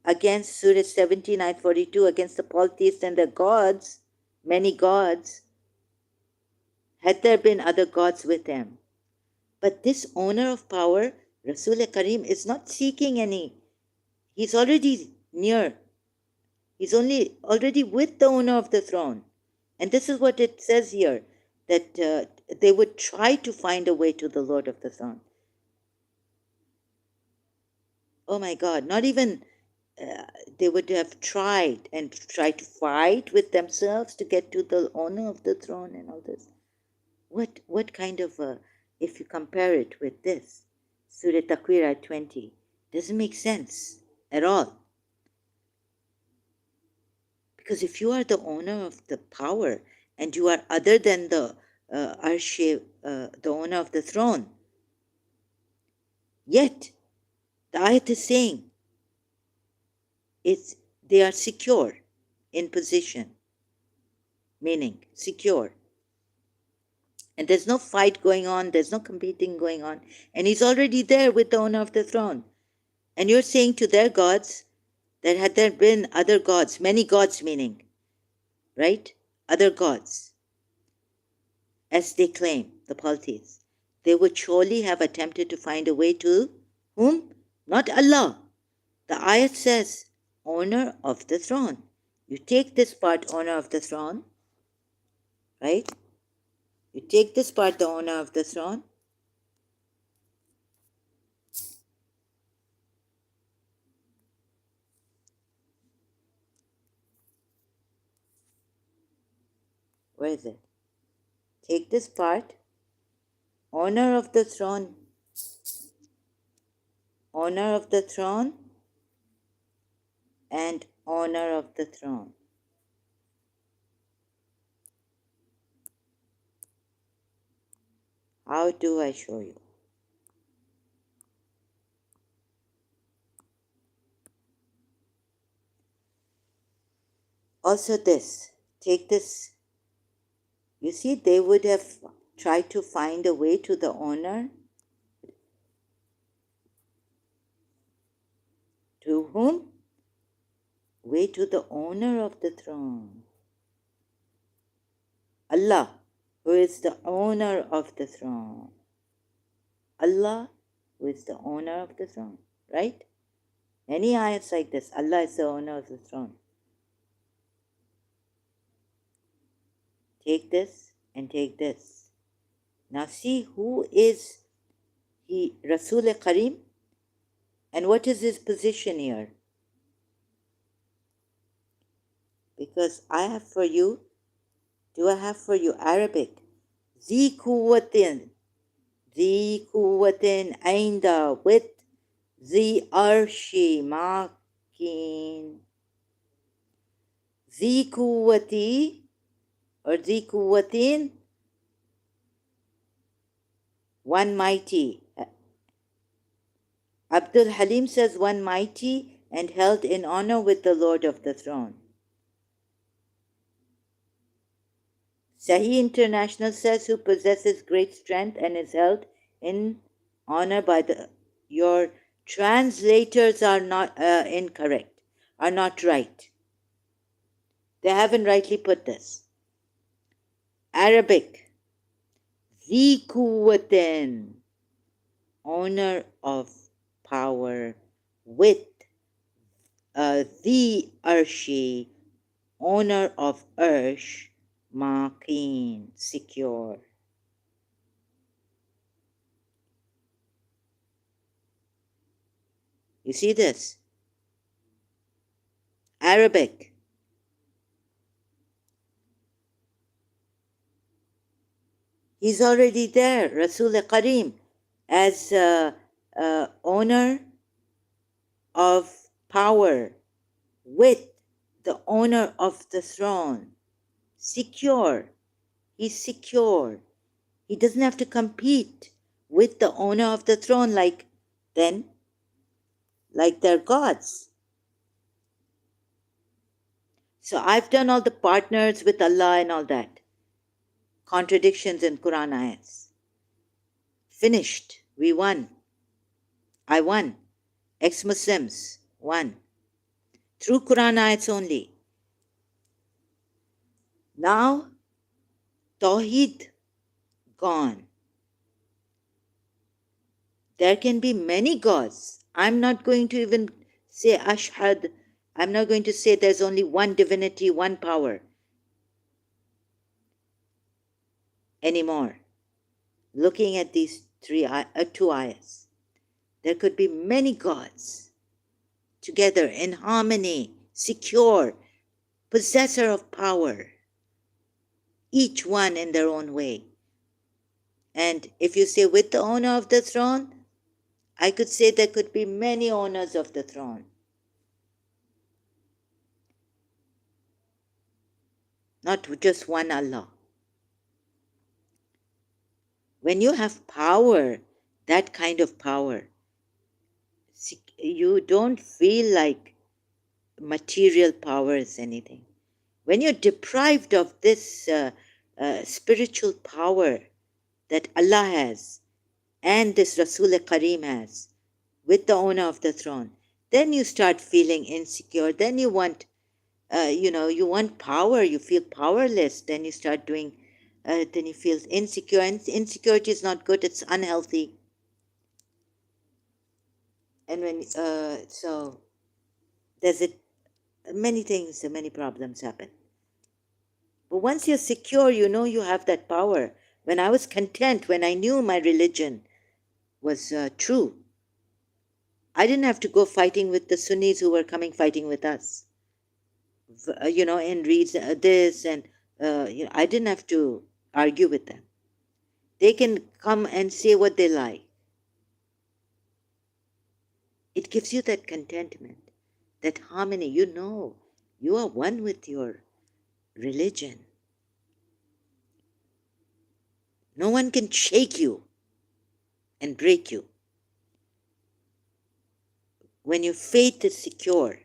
against Surah 17, ayat 42, against the polytheists and the gods, many gods, had there been other gods with them. But this owner of power, Rasul Karim, is not seeking any. He's already near. He's already with the owner of the throne. And this is what it says here, that they would try to find a way to the Lord of the throne. Oh my God, not even they would have tried to fight with themselves to get to the owner of the throne and all this. What kind of if you compare it with this, Surah Takwir 20, doesn't make sense at all. Because if you are the owner of the power and you are other than the the owner of the throne, yet the ayat is saying they are secure in position, meaning secure. And there's no fight going on, there's no competing going on, and he's already there with the owner of the throne. And you're saying to their gods that had there been other gods, many gods meaning, right? Other gods, as they claim, the polytheists, they would surely have attempted to find a way to whom? Not Allah. The ayat says, owner of the throne. You take this part, owner of the throne, right? You take this part, the owner of the throne. Where is it? Take this part, owner of the throne, owner of the throne, and owner of the throne. How do I show you? Also this, take this. You see, they would have tried to find a way to the owner. To whom? Way to the owner of the throne. Allah, who is the owner of the throne. Allah, who is the owner of the throne, right? Many ayats like this, Allah is the owner of the throne. take this and take this. Now see who is he, Rasul Karim, and what is his position here? Because I have for you, do I have for you Arabic? ذي قوة ذي قوة عند with ذي عرش مكين ذي قوة or ذي قوة, one mighty. Abdul Halim says one mighty and held in honor with the Lord of the throne. Sahih International says who possesses great strength and is held in honor by the. Your translators are not incorrect, are not right. They haven't rightly put this. Arabic, ذي قوة, owner of power, with the arshi, owner of arsh, makin, secure. You see this? Arabic. He's already there, Rasul Karim, as owner of power, with the owner of the throne. Secure. He's secure. He doesn't have to compete with the owner of the throne like they're gods. So I've done all the partners with Allah and all that. Contradictions in Quran ayats. Finished. We won. I won. Ex-Muslims won. Through Quran ayats only. Now, Tawheed gone. There can be many gods. I'm not going to even say Ashhad. I'm not going to say there's only one divinity, one power anymore. Looking at these two ayahs, there could be many gods together in harmony, secure, possessor of power, each one in their own way. And if you say with the owner of the throne, I could say there could be many owners of the throne. Not just one Allah. When you have power, that kind of power, you don't feel like material power is anything. When you're deprived of this spiritual power that Allah has and this Rasul Karim has with the owner of the throne, then you start feeling insecure. Then you want, you want power. You feel powerless. Then you start doing, then you feel insecure. And insecurity is not good. It's unhealthy. And when, so there's many things, many problems happen. But once you're secure, you know you have that power. When I was content, when I knew my religion was true, I didn't have to go fighting with the Sunnis who were coming fighting with us. And read this and, I didn't have to argue with them. They can come and say what they like. It gives you that contentment, that harmony. You know, you are one with your religion. No one can shake you and break you. When your faith is secure,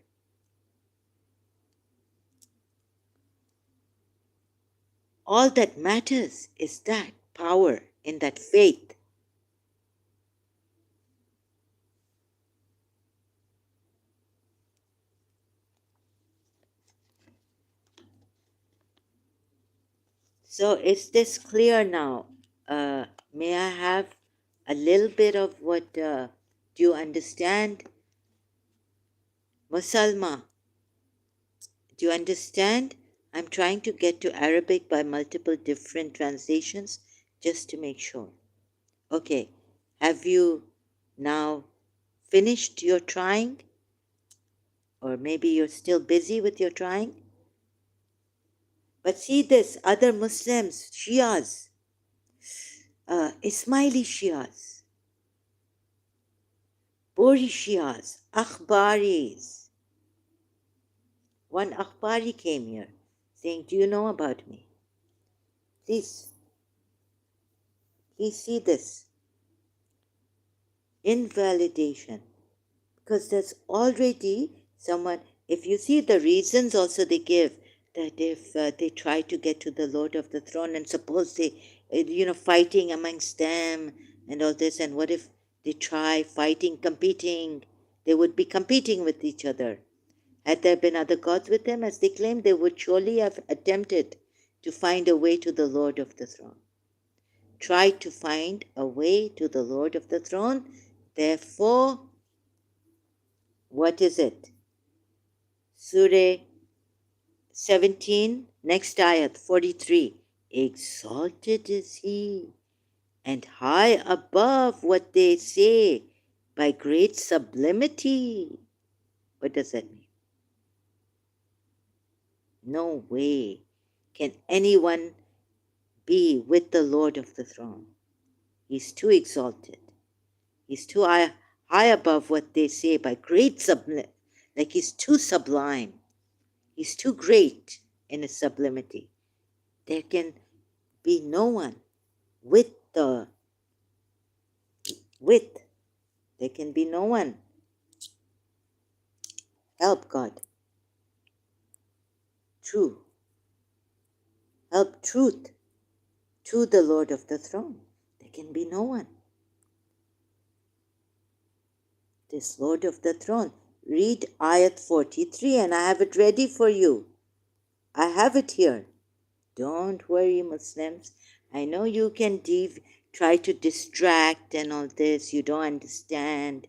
all that matters is that power in that faith. So is this clear now? May I have a little bit of what, do you understand? Musalma, do you understand I'm trying to get to Arabic by multiple different translations just to make sure. Okay, have you now finished your trying? Or maybe you're still busy with your trying? But see this, other Muslims, Shias, Ismaili Shias, Bori Shias, Akhbaris. One Akhbari came here saying, do you know about me? Please see this. Invalidation. Because there's already someone, if you see the reasons also they give, that if they try to get to the Lord of the throne and suppose they, fighting amongst them and all this, and what if they try fighting, competing, they would be competing with each other. Had there been other gods with them, as they claimed, they would surely have attempted to find a way to the Lord of the throne. Tried to find a way to the Lord of the throne. Therefore, what is it? Surah 17, next ayat, 43. Exalted is he, and high above what they say, by great sublimity. What does that mean? No way can anyone be with the Lord of the throne. He's too exalted. He's too high above what they say by great sublimity. Like he's too sublime. He's too great in his sublimity. There can be no one with. There can be no one. Help God. True. Help truth to the Lord of the throne. There can be no one. This Lord of the throne. Read ayat 43 and I have it ready for you. I have it here. Don't worry, Muslims. I know you can try to distract and all this. You don't understand.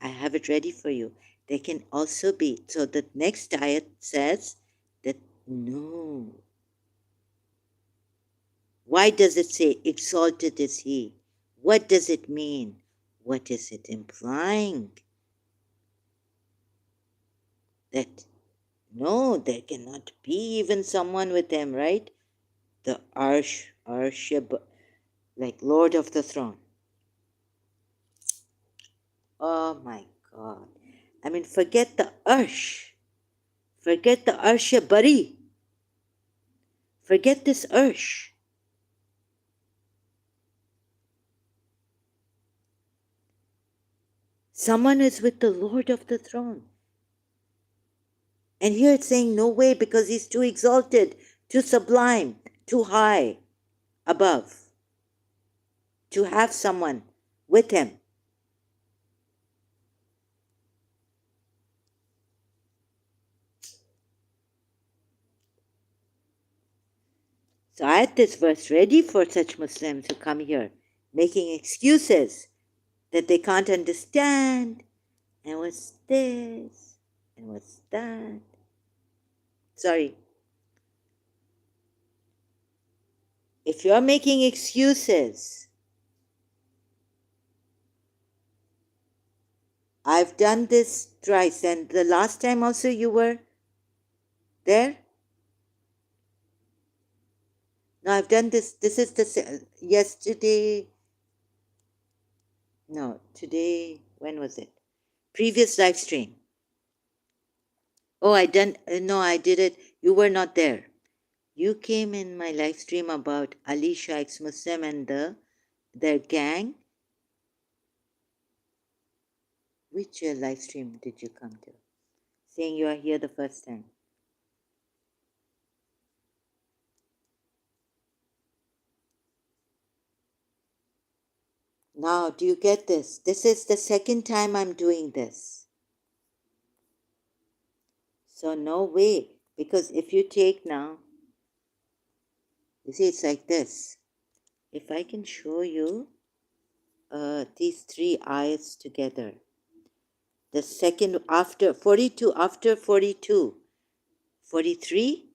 I have it ready for you. There can also be. So the next ayat says that no. Why does it say exalted is he? What does it mean? What is it implying? That no, there cannot be even someone with him, right? The Arshib, like Lord of the throne. Oh my God. I mean, forget the Arsh. Forget the Arshabari. Forget this Arsh. Someone is with the Lord of the throne. And here it's saying no way because he's too exalted, too sublime, too high above to have someone with him. So I had this verse ready for such Muslims who come here making excuses that they can't understand. And what's this? And what's that? Sorry. If you're making excuses, I've done this thrice, and the last time also you were there. No, I've done this. This is the yesterday. No, today. When was it? Previous live stream. Oh, no, I did it. You were not there. You came in my live stream about Ex-Shia, ex-Muslim, and their gang. Which live stream did you come to? Saying you are here the first time. Now, do you get this? This is the second time I'm doing this. So no way. Because if you take now, you see it's like this. If I can show you these three ayats together. The second after 42, after 42, 43,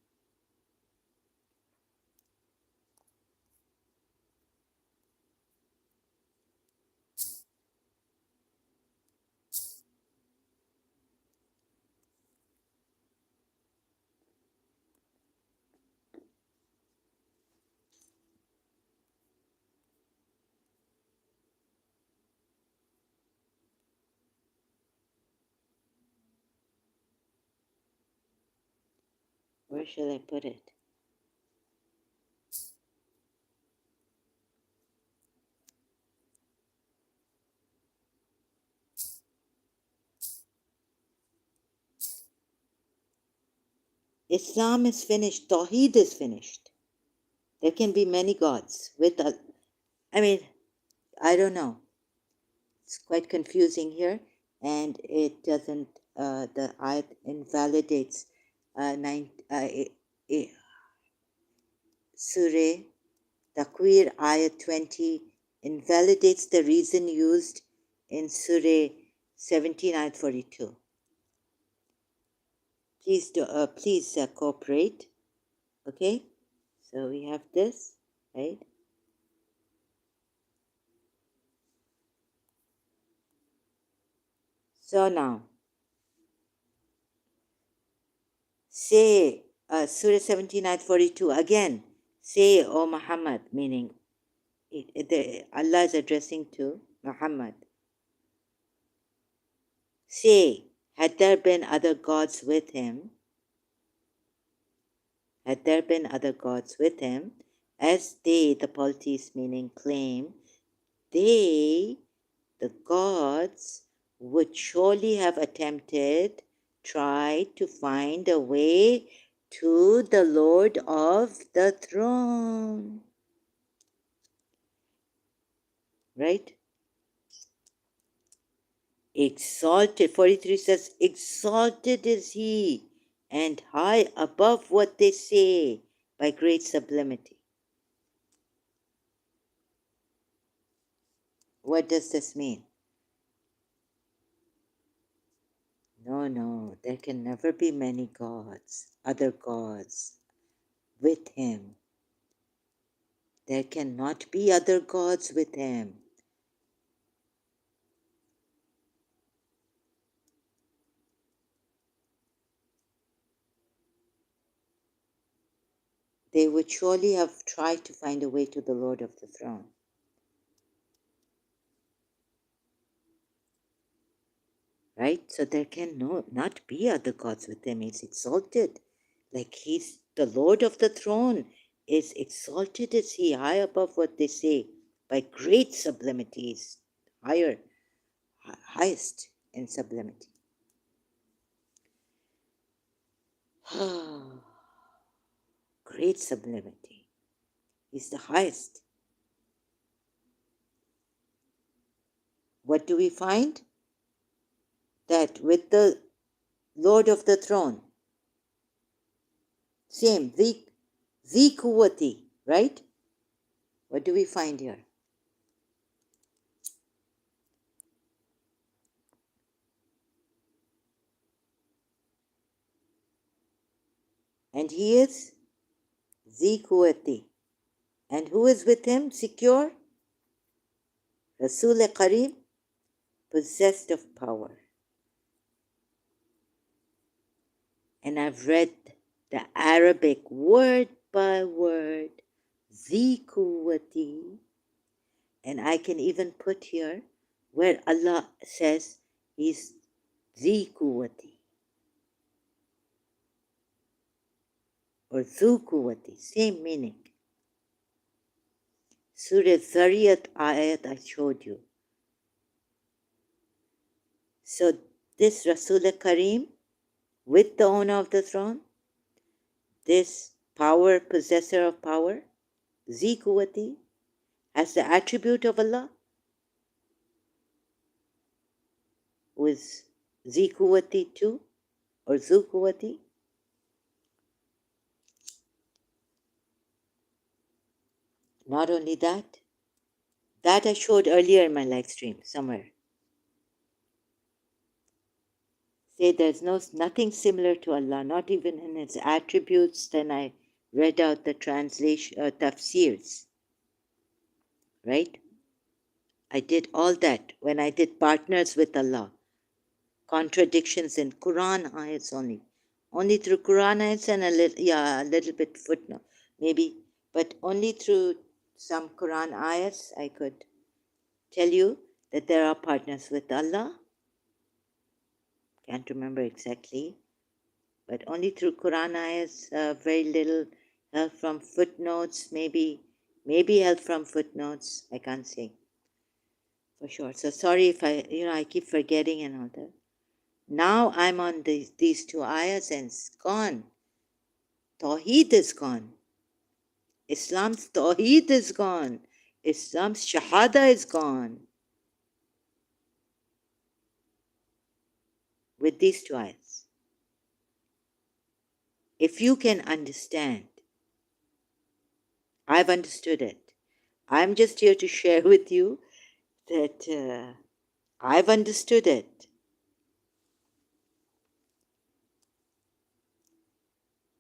Where shall I put it? Islam is finished. Tawheed is finished. There can be many gods with a, I mean, I don't know. It's quite confusing here, and it doesn't. The ayat invalidates Surah Takwir ayat 20 invalidates the reason used in Surah 17 ayat 42. Please cooperate. Okay, so we have this, right? So now, say Surah 17 ayat 42 again. Say, O Muhammad, meaning Allah is addressing to Muhammad. Say, had there been other gods with him? Had there been other gods with him? As they, the polytheists meaning, claim, they, the gods, would surely have attempted, tried to find a way to the Lord of the throne. Right? Exalted, 43 says, exalted is he, and high above what they say by great sublimity. What does this mean? No, there can never be many gods, other gods, with him. There cannot be other gods with him. They would surely have tried to find a way to the Lord of the throne. Right? So there can not be other gods with him. He's exalted. Like he's the Lord of the throne. Is exalted is he, high above what they say, by great sublimities, higher, highest in sublimity. Great sublimity. He's the highest. What do we find? That with the Lord of the throne, same, Zikuwati, right? What do we find here? And he is Zikuwati. And who is with him? Secure? Rasul Kareem, possessed of power. And I've read the Arabic word by word, Zikuwati. And I can even put here where Allah says he's Zikuwati or Zukuwati, same meaning. Surah Zariyat ayat I showed you. So this Rasul Kareem with the owner of the throne, this power, possessor of power, Zikuwati, has the attribute of Allah, who is Zikuwati too, or Zukuwati. Not only that I showed earlier in my live stream somewhere. Say there's nothing similar to Allah, not even in His attributes. Then I read out the translation, tafsirs, right? I did all that when I did partners with Allah. Contradictions in Quran ayats only through Quran ayats and a little bit footnote maybe, but only through some Quran ayats I could tell you that there are partners with Allah. Can't remember exactly. but only through Quran ayahs, very little help from footnotes, maybe help from footnotes. I can't say for sure. So sorry if I keep forgetting and all that. Now I'm on these two ayahs and it's gone. Tawheed is gone. Islam's Tawheed is gone. Islam's Shahada is gone with these two ayahs. If you can understand, I've understood it. I'm just here to share with you that I've understood it.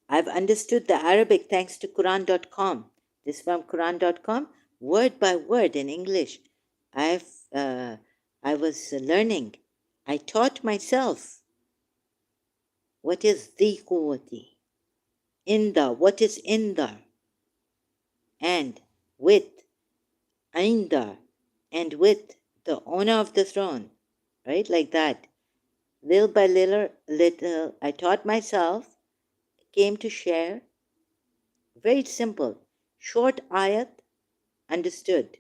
I've understood the Arabic thanks to Quran.com. This from Quran.com, word by word in English. I was learning. I taught myself what is the quwwati, what is in the, and with, inda, and with the owner of the throne, right? Like that. Little by little, I taught myself, came to share. Very simple. Short ayat, understood.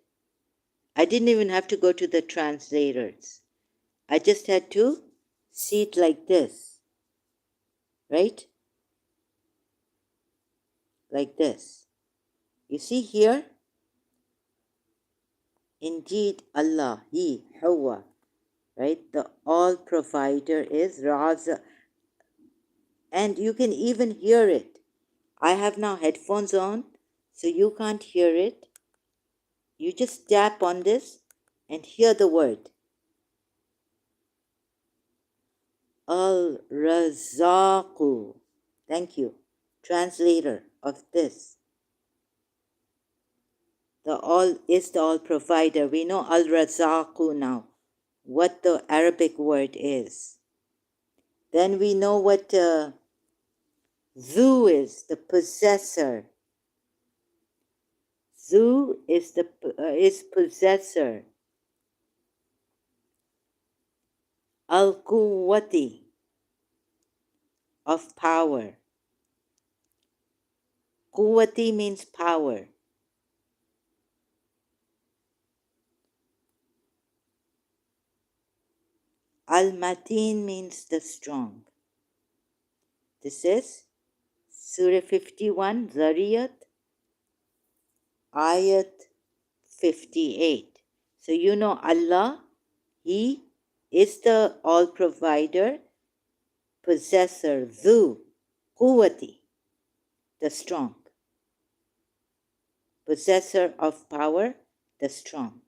I didn't even have to go to the translators. I just had to see it like this, right? Like this. You see here? Indeed, Allah, He, Huwa, right? The all provider is Raza. And you can even hear it. I have now headphones on, so you can't hear it. You just tap on this and hear the word. Al-Razaqu. Thank you. Translator of this. The all provider. We know Al-Razaqu now, what the Arabic word is. Then we know what Zu is, the possessor. Zu is is possessor. Al-Quwwati, of power. Quwwati means power. Al-Mateen means the strong. This is Surah 51, Zariyat, Ayat 58. So you know Allah, He is the all provider, possessor, Zu, Quwwati, the strong. Possessor of power, the strong.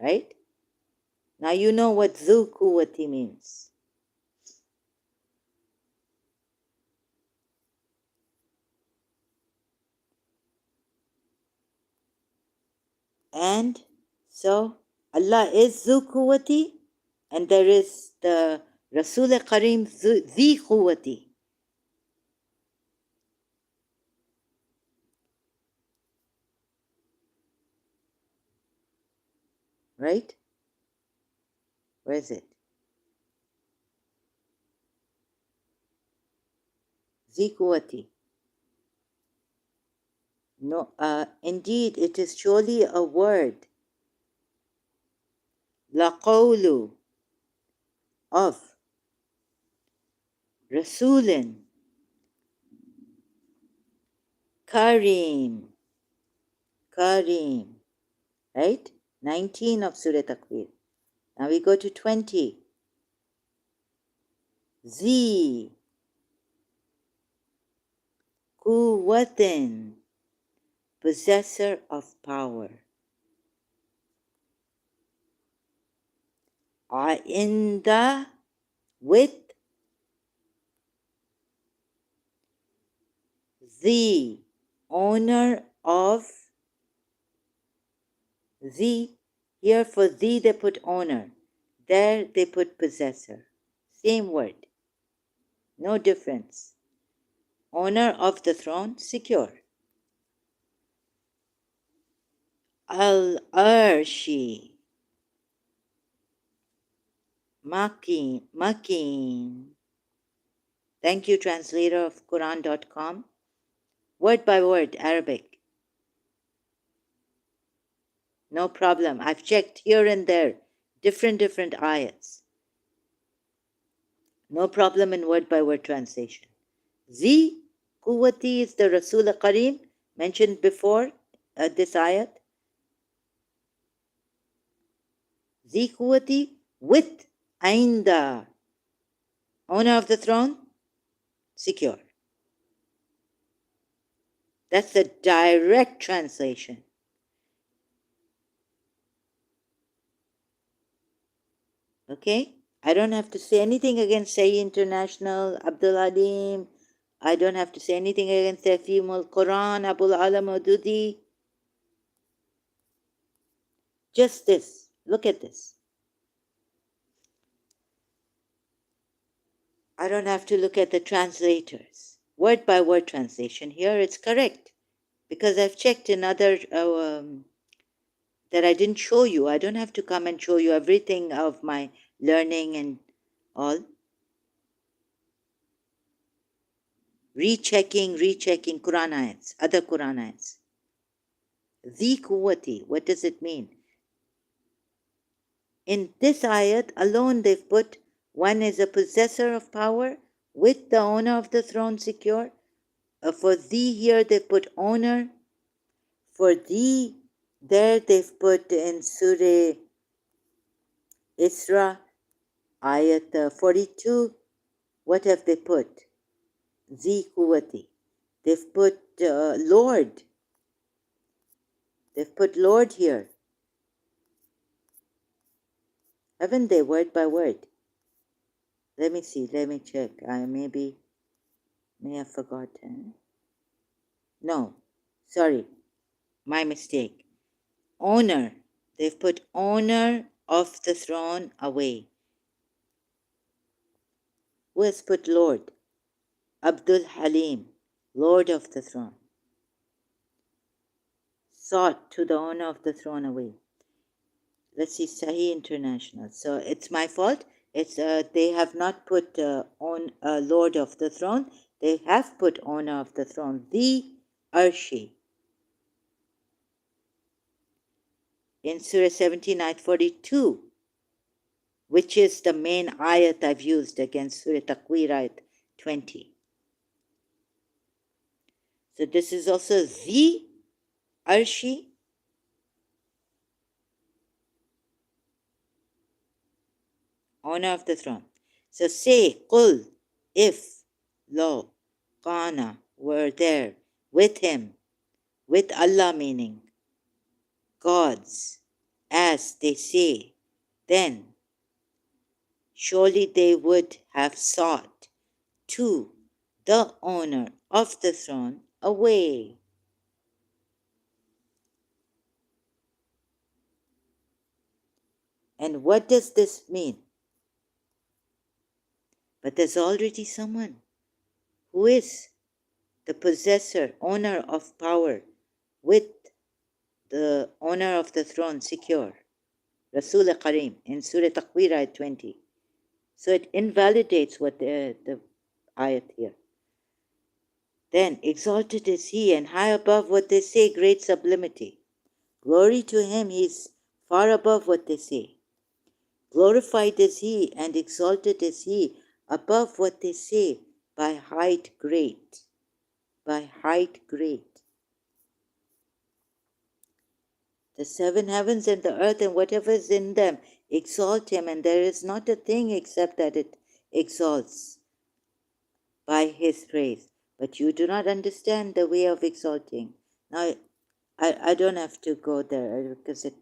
Right? Now you know what Zu Quwwati means. And so Allah is Zu Quwwati, and there is the Rasul Kareem Zi Quwwati. Right? Where is it? Zi Quwwati. No, indeed, it is surely a word. لقول of Rasulin Kareem. Kareem. Right? 19 of Surah Takwir. Now we go to 20. Z. Quwwatin. Possessor of power. Inda. With. The owner of. The. Here for the they put owner. There they put possessor. Same word. No difference. Owner of the throne, secure. Al-Arshi. Makin. Thank you, translator of Quran.com. Word by word, Arabic. No problem. I've checked here and there, different ayats. No problem in word by word translation. Zi Quwwati is the Rasul Kareem mentioned before this ayat. Zi Quwwati with Ainda, owner of the throne, secure. That's the direct translation. Okay? I don't have to say anything against Say International, Abdul Alim. I don't have to say anything against Tafimul Quran, Abul Alam Ududi. Just this. Look at this. I don't have to look at the translators. Word by word translation. Here it's correct because I've checked in other that I didn't show you. I don't have to come and show you everything of my learning and all. Rechecking Quran ayats, other Quran ayats. The Quwwati, what does it mean? In this ayat alone, they've put one is a possessor of power with the owner of the throne secure. For thee here, they've put owner. For thee, there they've put in Surah Isra, ayat 42. What have they put? Zi Quwwati. They've put Lord. They've put Lord here. Haven't they, word by word? Let me see, let me check. I may have forgotten. No, sorry, my mistake. Owner. They've put owner of the throne away. Who has put Lord? Abdul Halim, Lord of the throne. Sought to the owner of the throne away. Let's see, Sahih International. So it's my fault. It's they have not put Lord of the throne. They have put owner of the throne, the Arshi. In Surah 17, ayat 42, which is the main ayat I've used against Surah Takwir, ayat 20. So this is also the Arshi. Owner of the throne. So say, Qul, if, lo, Kana, were there, with him, with Allah meaning, gods, as they say, then surely they would have sought to the owner of the throne away. And what does this mean? But there's already someone who is the possessor, owner of power, with the owner of the throne secure. Rasul Kareem in Surah Takwir ayat 20. So it invalidates what the ayat here. Then exalted is he and high above what they say, great sublimity. Glory to him, he is far above what they say. Glorified is he and exalted is he above what they say by height great. By height great. The seven heavens and the earth and whatever is in them exalt him, and there is not a thing except that it exalts by his praise. But you do not understand the way of exalting. Now, I don't have to go there because it's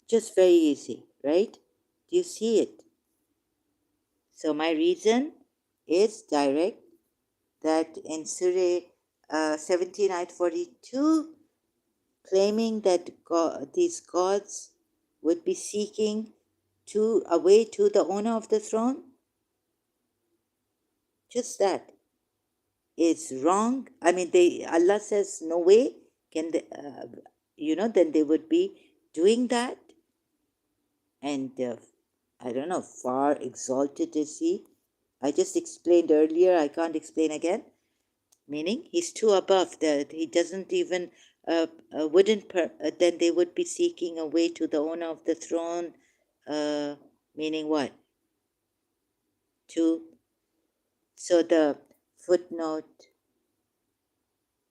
just very easy, right? Do you see it? So my reason is direct, that in Surah 17, ayat 42, claiming that these gods would be seeking a way to the owner of the throne, just that is wrong. I mean, Allah says no way can they, then they would be doing that. And I don't know, far exalted is he I just explained earlier, I can't explain again. Meaning he's too above that he doesn't even wouldn't then they would be seeking a way to the owner of the throne, meaning what? To so the footnote,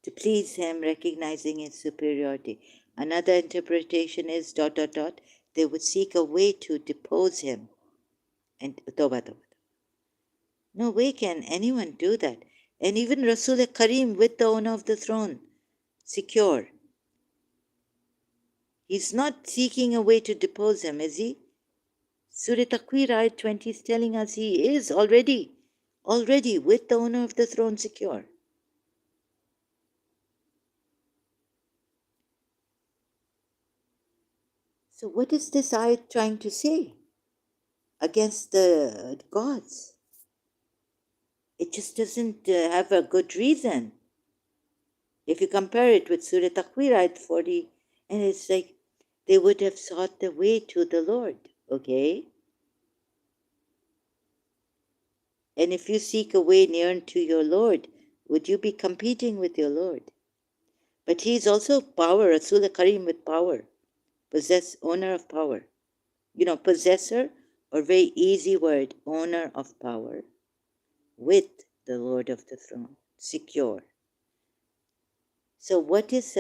to please him, recognizing his superiority. Another interpretation is dot dot dot. They would seek a way to depose him. And toba toba. No way can anyone do that. And even Rasul Karim with the owner of the throne, secure. He's not seeking a way to depose him, is he? Surah Takwir ayat 20 is telling us he is already with the owner of the throne secure. So what is this ayat trying to say against the gods? It just doesn't have a good reason. If you compare it with Surah Takwir ayat 40, and it's like they would have sought the way to the Lord, okay? And if you seek a way near to your Lord, would you be competing with your Lord? But he is also power, Rasul Karim with power, owner of power. You know, possessor, or very easy word, owner of power, with the Lord of the throne, secure. So what is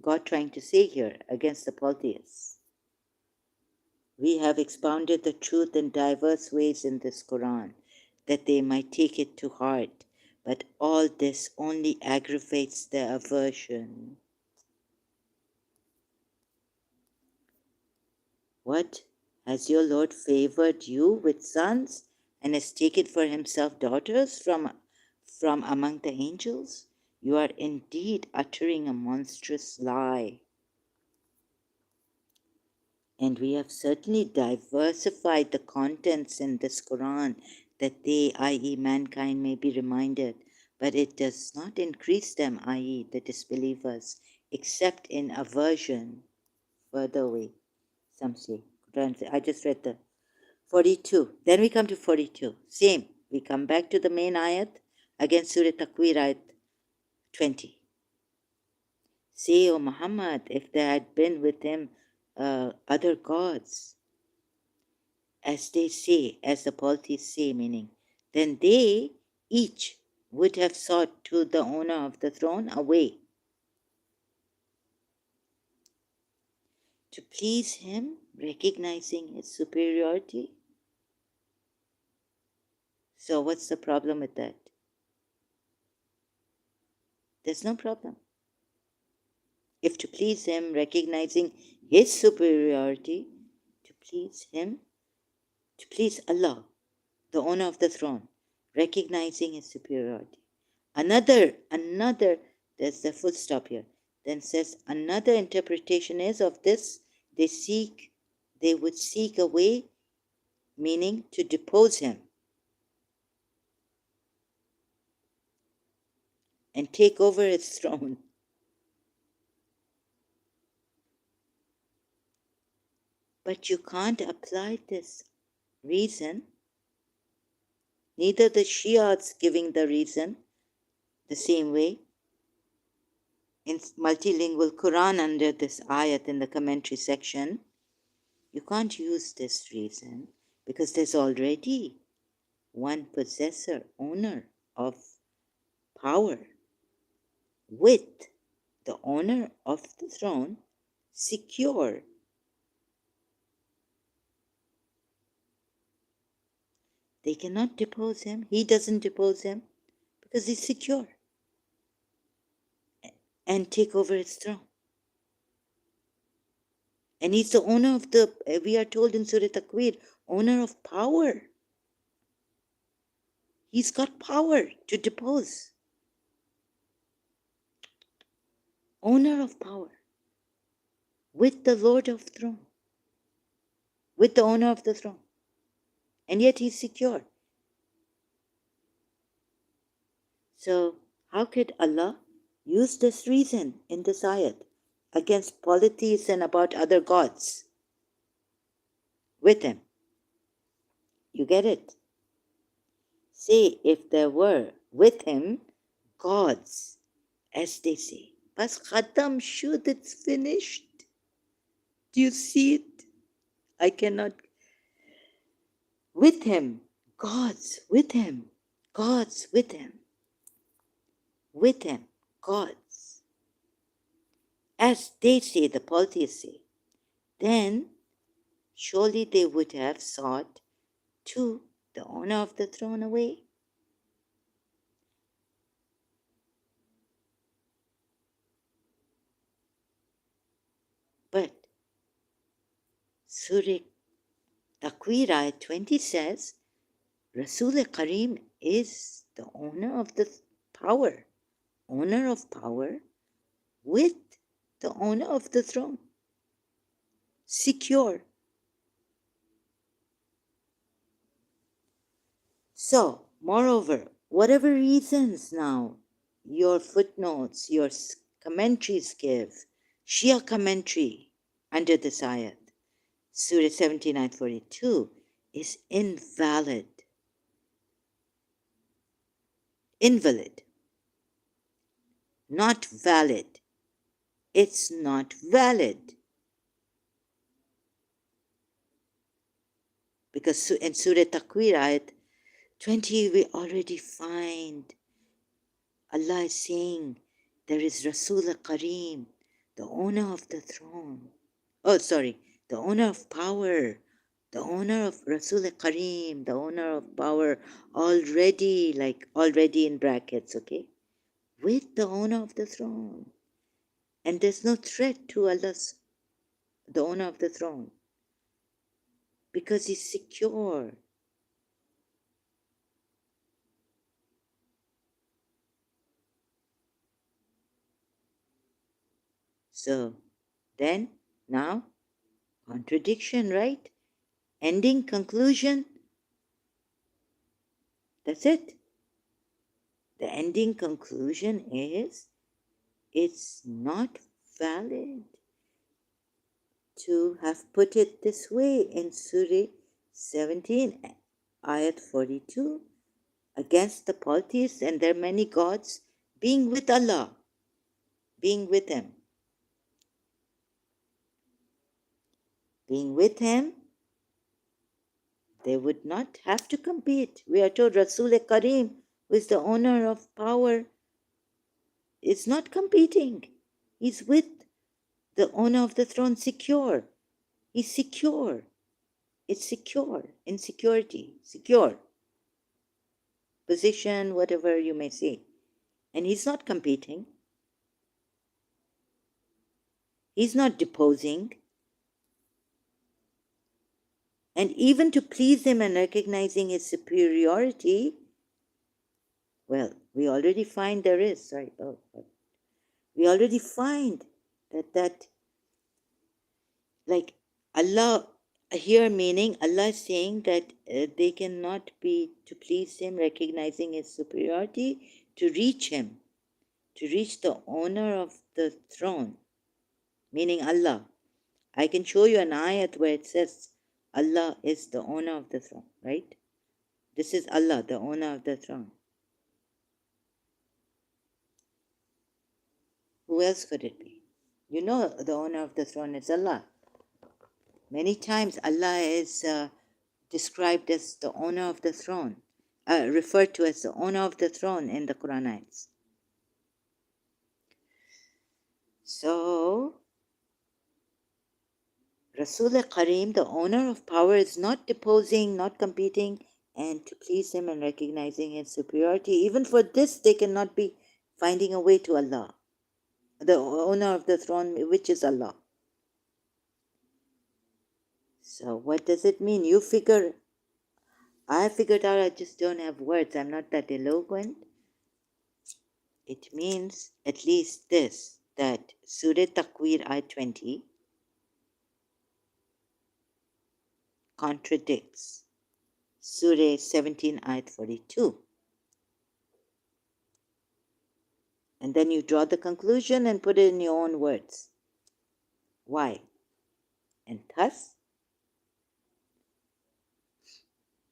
God trying to say here against the polytheists? We have expounded the truth in diverse ways in this Quran, that they might take it to heart. But all this only aggravates their aversion. What? Has your Lord favored you with sons and has taken for himself daughters from among the angels? You are indeed uttering a monstrous lie. And we have certainly diversified the contents in this Quran that they, i.e., mankind, may be reminded, but it does not increase them, i.e., the disbelievers, except in aversion further away. Some say. I just read the 42. Then we come to 42. Same. We come back to the main ayat against Surah Takwir ayat 20. Say, O Muhammad, if there had been with him other gods, as they say, as the polytheists say, meaning, then they each would have sought to the owner of the throne a way to please him, recognizing his superiority. So what's the problem with that? There's no problem. If to please him, recognizing his superiority, to please him, to please Allah, the owner of the throne, recognizing his superiority. Another, there's the full stop here. Then says another interpretation is of this, they would seek a way, meaning to depose him and take over his throne. But you can't apply this reason. Neither the Shias giving the reason the same way. In multilingual Quran under this ayat in the commentary section, you can't use this reason because there's already one possessor, owner of power with the owner of the throne secure. They cannot depose him. He doesn't depose him because he's secure and take over his throne. And he's the owner of we are told in Surah Takwir, owner of power. He's got power to depose. Owner of power. With the Lord of the throne. With the owner of the throne. And yet he's secure. So how could Allah use this reason in this ayat against polytheists and about other gods with him? You get it? say if there were with him gods, as they say. Bas khatam shud, it's finished. Do you see it? I cannot. With him, gods with him, gods with him, gods. As they say, the polytheists say, then surely they would have sought to the honor of the throne away. But Surah Takwir ayat 20 says, Rasul Kareem is the owner of the owner of power with the owner of the throne. Secure. So, moreover, whatever reasons now your footnotes, your commentaries give, Shia commentary under this ayat, Surah 79:42, is invalid. Invalid. Not valid. It's not valid. Because in Surah Takwir ayat 20, we already find Allah is saying there is Rasul Kareem, the owner of the throne. Oh, sorry, the owner of power, the owner of Rasul Kareem, the owner of power, already, like already in brackets, okay, with the owner of the throne. And there's no threat to Allah's, the owner of the throne, because he's secure. So then, now, contradiction, right? Ending, conclusion. That's it. The ending conclusion is it's not valid to have put it this way in Surah 17, ayat 42, against the polytheists and their many gods being with Allah, being with Him. Being with Him, they would not have to compete. We are told Rasul Kareem, who is the owner of power, is not competing. He's with the owner of the throne, secure. He's secure. It's secure, in security, secure. Position, whatever you may say. And he's not competing. He's not deposing. And even to please him and recognizing his superiority, well, we already find there is, we already find that like Allah, here meaning Allah is saying that they cannot be to please him, recognizing his superiority, to reach him, to reach the owner of the throne, meaning Allah. I can show you an ayat where it says Allah is the owner of the throne, right? This is Allah, the owner of the throne. Who else could it be? You know the owner of the throne is Allah. Many times Allah is described as the owner of the throne, referred to as the owner of the throne in the Quran ayats. So, Rasul Kareem, the owner of power, is not deposing, not competing, and to please him and recognizing his superiority. Even for this, they cannot be finding a way to Allah, the owner of the throne, which is Allah. So, what does it mean? You figure. I figured out, I just don't have words. I'm not that eloquent. It means at least this, that Surah Takwir ayat 20 contradicts Surah 17 ayat 42. And then you draw the conclusion and put it in your own words. Why? And thus,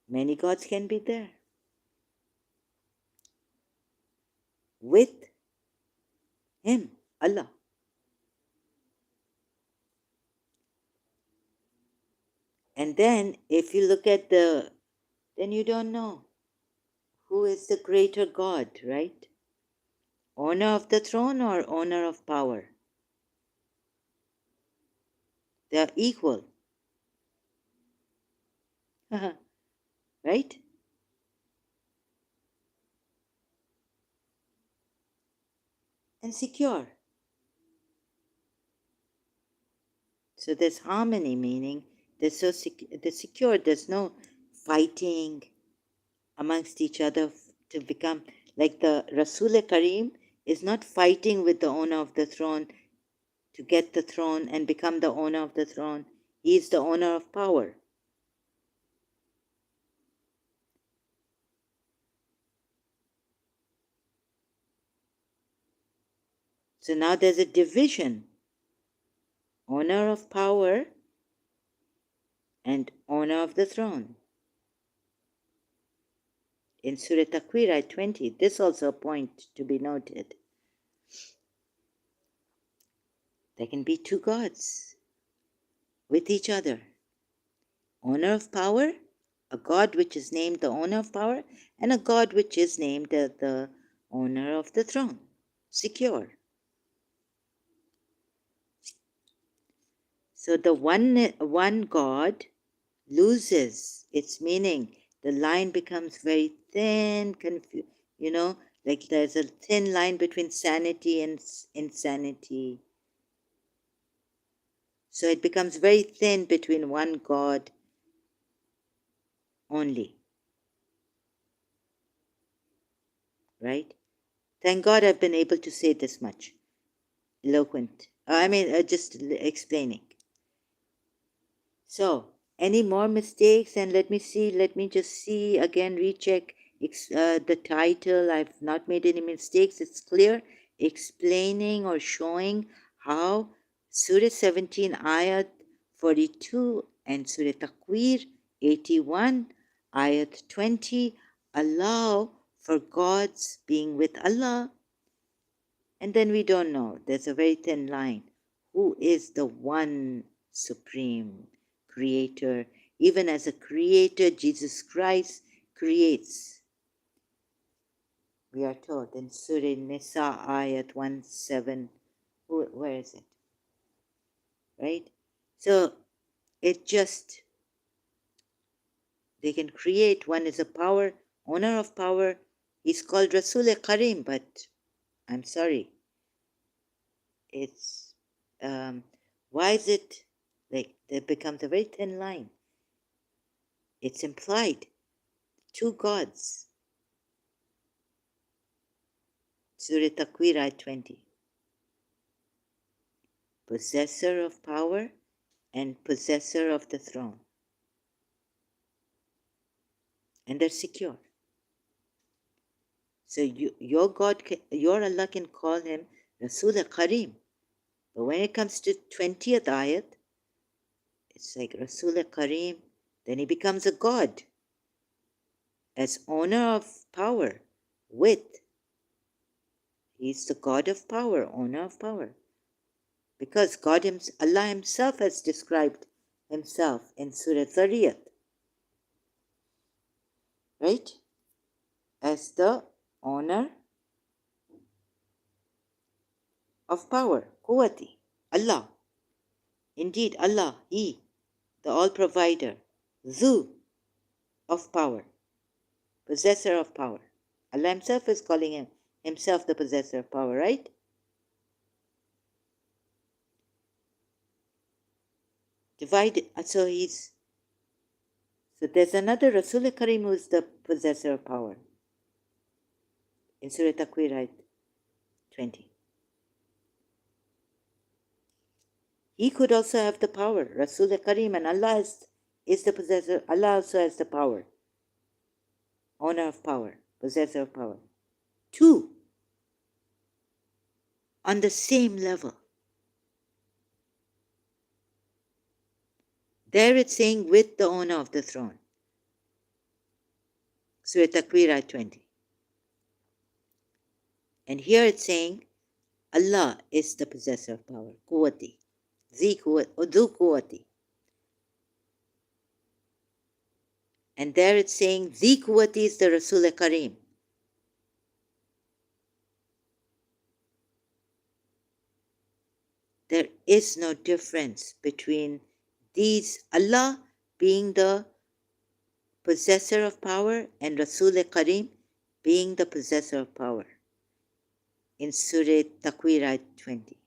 many gods can be there. with him, Allah. And then if you look at then you don't know who is the greater God, right? Owner of the throne or owner of power? They are equal. Right? And secure. So there's harmony, meaning there's the secure. There's no fighting amongst each other to become like the Rasul Kareem is not fighting with the owner of the throne to get the throne and become the owner of the throne. He is the owner of power. So now there's a division, owner of power and owner of the throne. In Surah Takwir, ayat 20, this also a point to be noted. There can be two gods with each other. Owner of power, a God which is named the owner of power, and a God which is named the owner of the throne. Secure. So the one God loses its meaning. The line becomes very thin, like there's a thin line between sanity and insanity. So it becomes very thin between one God only. Right? Thank God I've been able to say this much. Eloquent. Just explaining. So, any more mistakes? And let me just see again, recheck the title. I've not made any mistakes. It's clear, explaining or showing how Surah 17, Ayat 42 and Surah Takwir 81, Ayat 20 allow for God's being with Allah. And then we don't know. There's a very thin line. Who is the one supreme creator? Even as a creator, Jesus Christ creates. We are told in Surah Nisa ayat 17. Where is it? Right? So they can create. One is a power, owner of power. He's called Rasul Karim, but I'm sorry. It's why is it like there becomes a very thin line? It's implied. Two gods. Surah Takwir ayat 20. Possessor of power and possessor of the throne. And they're secure. So your God, your Allah can call him Rasul Karim. But when it comes to 20th ayat, it's like Rasul Karim, then he becomes a God as owner of power with. He's the God of power, owner of power. Because Allah himself has described himself in Surah 30th, right? As the owner of power, Quwati, Allah. Indeed, Allah, He, the all-provider, Zu, of power, possessor of power. Allah himself is calling himself the possessor of power, right? Divided, so there's another Rasul Karim who is the possessor of power. In Surah Takwir, ayat 20. He could also have the power. Rasul Karim, and Allah is the possessor. Allah also has the power. Owner of power, possessor of power. Two, on the same level. There it's saying with the owner of the throne. Surah Takwir 20. And here it's saying Allah is the possessor of power. Quwwati. Dhu Quwwati. And there it's saying Dhi Quwwati is the Rasul Kareem. There is no difference between these, Allah being the possessor of power and Rasul Kareem being the possessor of power. In Surah Takwir ayat 20.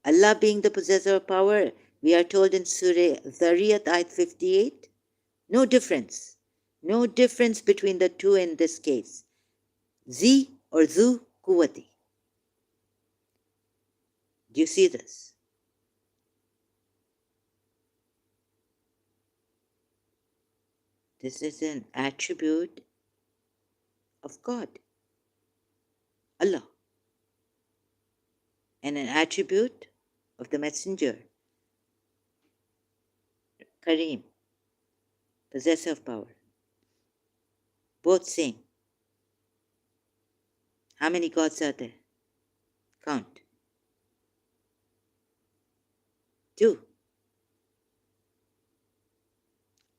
Allah being the possessor of power, we are told in Surah Dhariyat ayat 58, no difference. No difference between the two in this case. Zi or Dhu Quwwati. Do you see this? This is an attribute of God, Allah, and an attribute of the Messenger, Kareem, possessor of power. Both same. How many gods are there? Count. 2.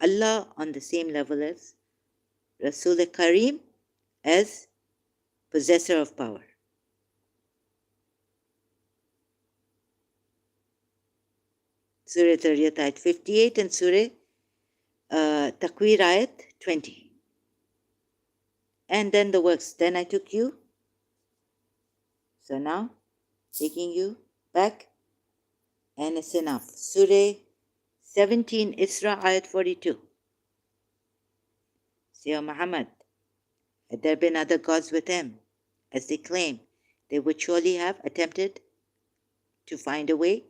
Allah on the same level as Rasul Kareem as possessor of power. Surah Dhariyat ayat 58 and Surah Takwir ayat 20. And then the works. Then I took you. So now, taking you back, and it's enough. Surah 17 Isra ayat 42. Say, O Muhammad, had there been other gods with him, as they claim, they would surely have attempted to find a way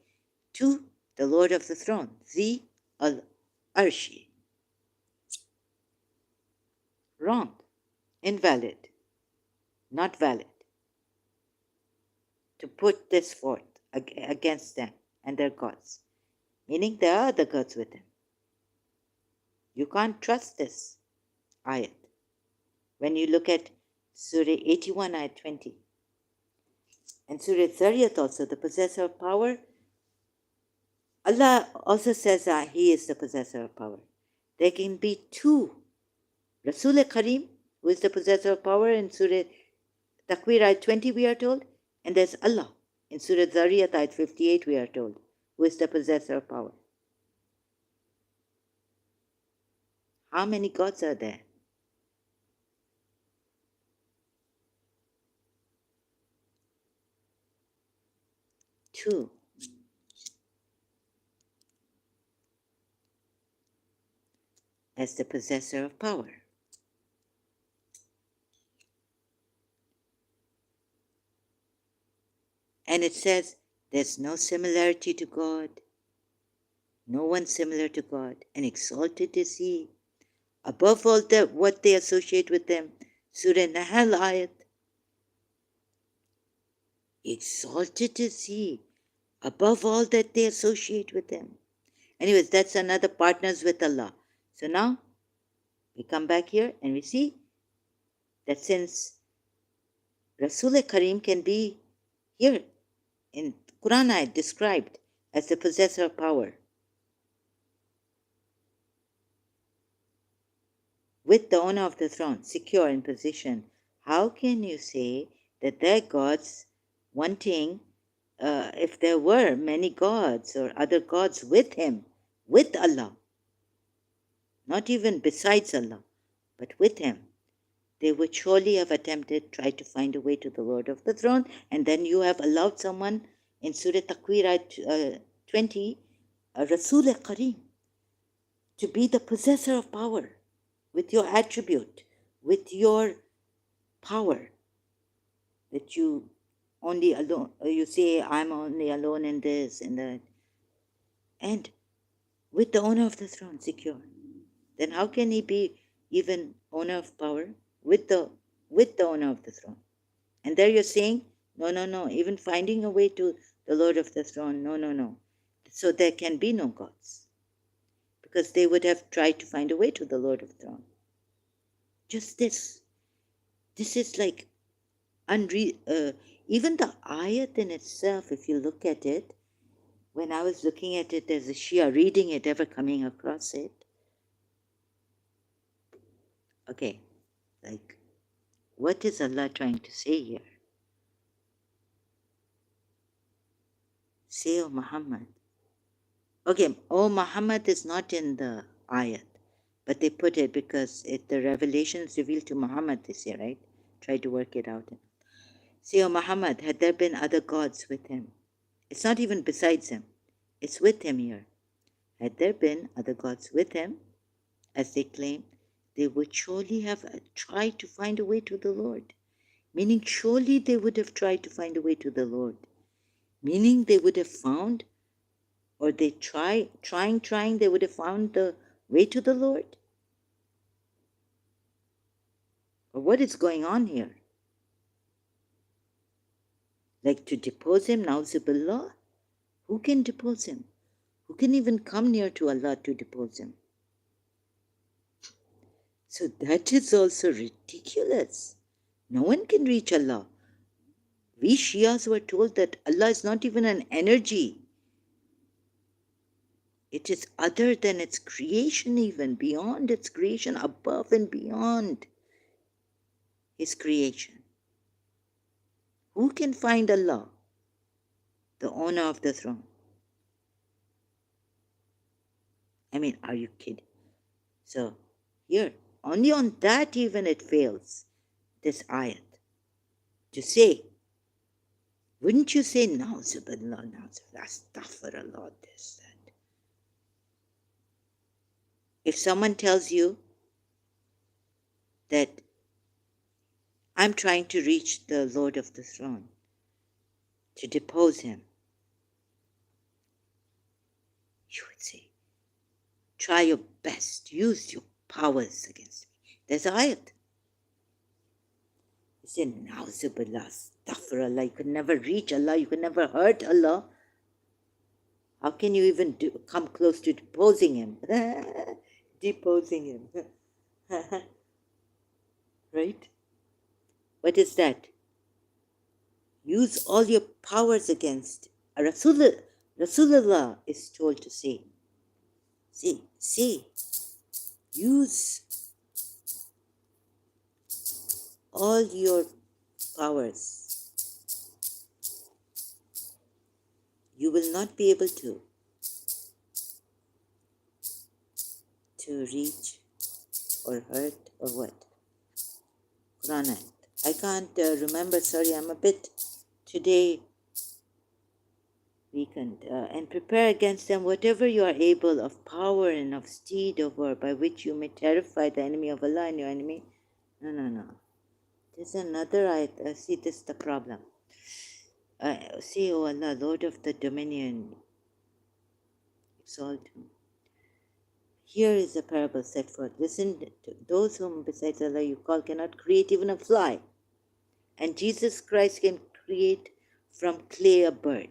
to the Lord of the throne, the Al-Arshi. Wrong, invalid, not valid. To put this forth against them and their gods, meaning there are other gods with him. You can't trust this ayat. When you look at Surah 81 ayat 20 and Surah Dhariyat also, the possessor of power, Allah also says that He is the possessor of power. There can be two. Rasul Kareem, who is the possessor of power in Surah Takwir ayat 20, we are told, and there's Allah in Surah Dhariyat ayat 58, we are told, who is the possessor of power. How many gods are there? 2. As the possessor of power. And it says there's no similarity to God, no one similar to God, and exalted is He. Above all that what they associate with them, Surah Nahl ayat, exalted is He, above all that they associate with Him. Anyways, that's another partners with Allah. So now we come back here and we see that since Rasul Kareem can be here in Quran ayat described as the possessor of power, with the owner of the throne, secure in position, how can you say that their gods wanting, if there were many gods or other gods with him, with Allah, not even besides Allah, but with him, they would surely have attempted, tried to find a way to the Lord of the throne, and then you have allowed someone in Surah Takwir 20, Rasul Kareem, to be the possessor of power, with your attribute, with your power, that you only alone, you say, I'm only alone in this and that, and with the owner of the throne secure, then how can he be even owner of power with the owner of the throne? And there you're saying, no, even finding a way to the Lord of the throne, no. So there can be no gods, because they would have tried to find a way to the Lord of the throne. Just this is like even the ayat in itself, if you look at it, when I was looking at it as a Shia, reading it, ever coming across it, okay, like, what is Allah trying to say here? Say, O Muhammad. Okay, O Muhammad is not in the ayat, but they put it because the revelation is revealed to Muhammad this year, right? Try to work it out. Say, O Muhammad, had there been other gods with him? It's not even besides him. It's with him here. Had there been other gods with him, as they claim, they would surely have tried to find a way to the Lord. Meaning, surely they would have tried to find a way to the Lord. Meaning, they would have found, or they trying, they would have found the way to the Lord. Or what is going on here? Like to depose him, na'uzubillah? Who can depose him? Who can even come near to Allah to depose him? So that is also ridiculous. No one can reach Allah. We Shias were told that Allah is not even an energy. It is other than its creation, even beyond its creation, above and beyond His creation. Who can find Allah, the owner of the throne? I mean, are you kidding? So here, only on that even it fails, this ayat. To say, wouldn't you say, na'uzubillah, astaghfirullah, this, that. If someone tells you that I'm trying to reach the Lord of the throne, to depose him, you would say, try your best, use your powers against me. There's ayat. You say, na'uzubillah, astaghfirullah, you could never reach Allah, you could never hurt Allah. How can you even come close to deposing him? Deposing him. Right? What is that? Use all your powers against. Rasulullah is told to say. Say. Use all your powers. You will not be able to reach or hurt or what? Quran. I can't remember, sorry, I'm a bit today weakened. And prepare against them whatever you are able of power and of steed over, by which you may terrify the enemy of Allah and your enemy. No. There's another ayat. See, this is the problem. Say, O Allah, Lord of the dominion, exalt him. Here is a parable set forth. Listen to those whom besides Allah you call cannot create even a fly. And Jesus Christ can create from clay a bird.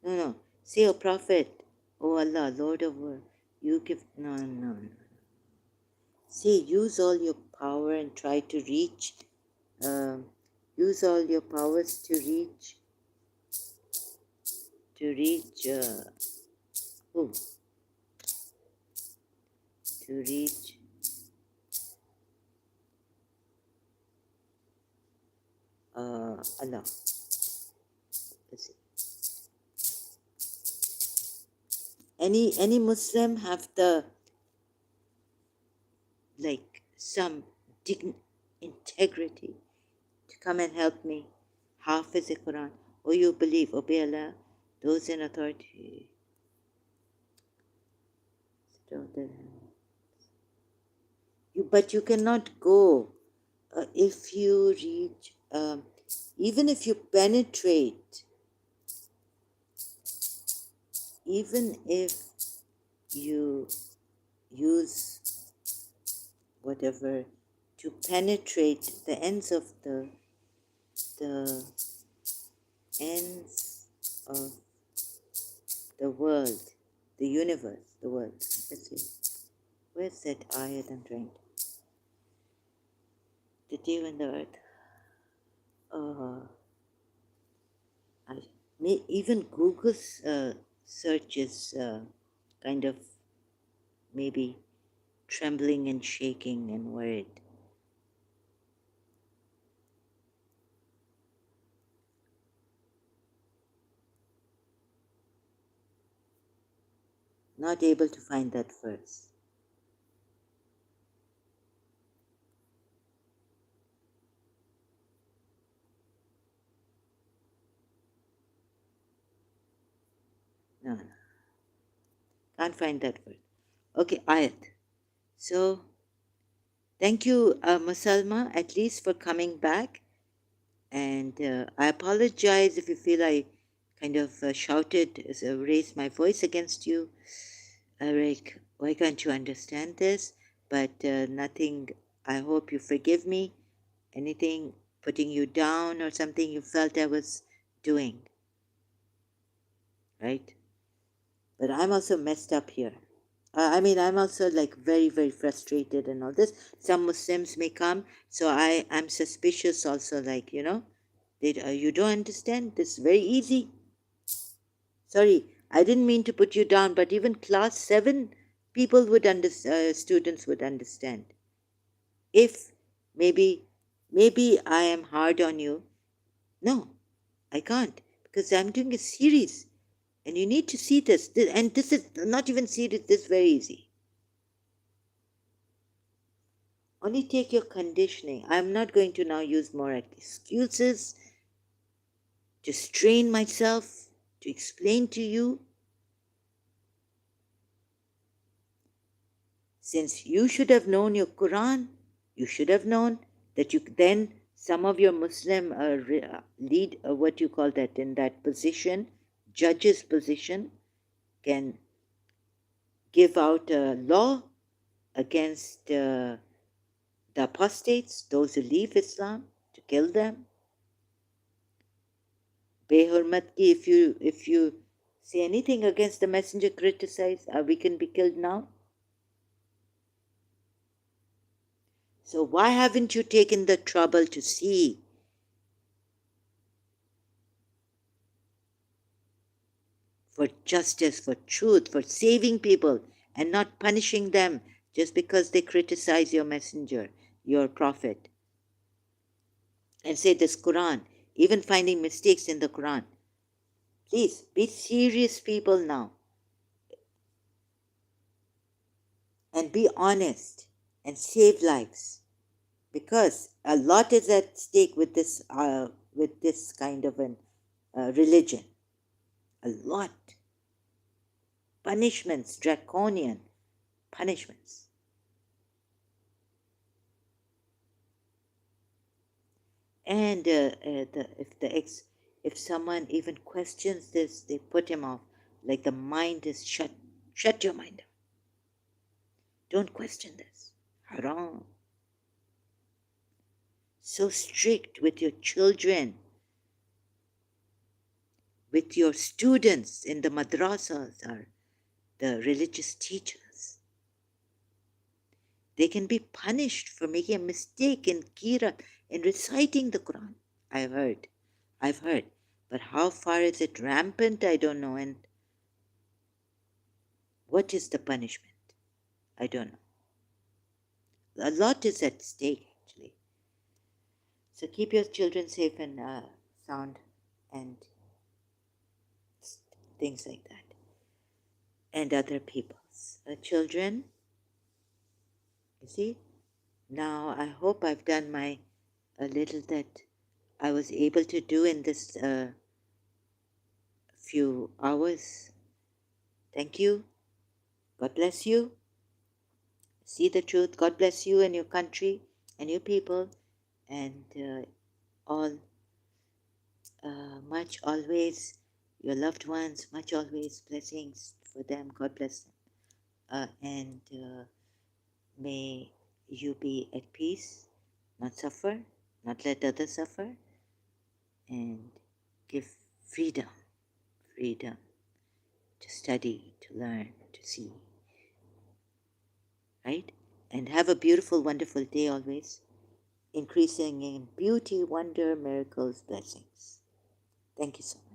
No. Say, O Prophet, O Allah, Lord of world, you give. No. Say, use all your power and try to reach. Use all your powers to reach. Who? To reach Allah. Let's see. Any Muslim have the some integrity to come and help me? Hafiz the Quran. Oh, you believe, obey Allah, those in authority. But you cannot go if you reach, even if you penetrate, even if you use whatever to penetrate the ends of the ends of the world, the universe, the world. Let's see. Where's that ayat I'm trying to? The day when the earth. uh, I, even Google's search is kind of maybe trembling and shaking and worried. Not able to find that verse. No, no, can't find that verse. Okay, ayat. So, thank you, Masalma, at least for coming back. And I apologize if you feel I kind of shouted, raised my voice against you. Rick, why can't you understand this? But nothing, I hope you forgive me. Anything putting you down or something you felt I was doing, right? But I'm also messed up here. I mean, I'm also like very, very frustrated and all this. Some Muslims may come, so I'm suspicious also, like, you don't understand. This is very easy. Sorry, I didn't mean to put you down, but even class 7 people would understand, students would understand. If maybe, maybe I am hard on you. No, I can't, because I'm doing a series and you need to see this. And this is not even series, this is very easy. Only take your conditioning. I'm not going to now use more excuses to strain myself to explain to you. Since you should have known your Quran, you should have known that you then some of your Muslim lead, what you call that, in that position, judge's position, can give out a law against the apostates, those who leave Islam, to kill them. Behurmat ki, if you say anything against the messenger, criticize, we can be killed now. So why haven't you taken the trouble to see for justice, for truth, for saving people and not punishing them just because they criticize your messenger, your prophet, and say this Quran, even finding mistakes in the Quran? Please be serious people now and be honest and save lives, because a lot is at stake with this kind of an religion. A lot. Punishments, draconian punishments. And if someone even questions this, they put him off. Like the mind is shut. Shut your mind up. Don't question this. Haram. So strict with your children, with your students in the madrasas or the religious teachers. They can be punished for making a mistake in Qira'at, in reciting the Quran. I've heard. But how far is it rampant? I don't know. And what is the punishment? I don't know. A lot is at stake, actually. So keep your children safe and sound and things like that. And other people's children. You see? Now, I hope I've done my a little that I was able to do in this few hours. Thank you. God bless you. See the truth. God bless you and your country and your people, and all much always your loved ones, much always blessings for them. God bless them. And may you be at peace, not suffer, not let others suffer, and give freedom, freedom to study, to learn, to see, right? And have a beautiful, wonderful day always. increasing in beauty, wonder, miracles, blessings. Thank you so much.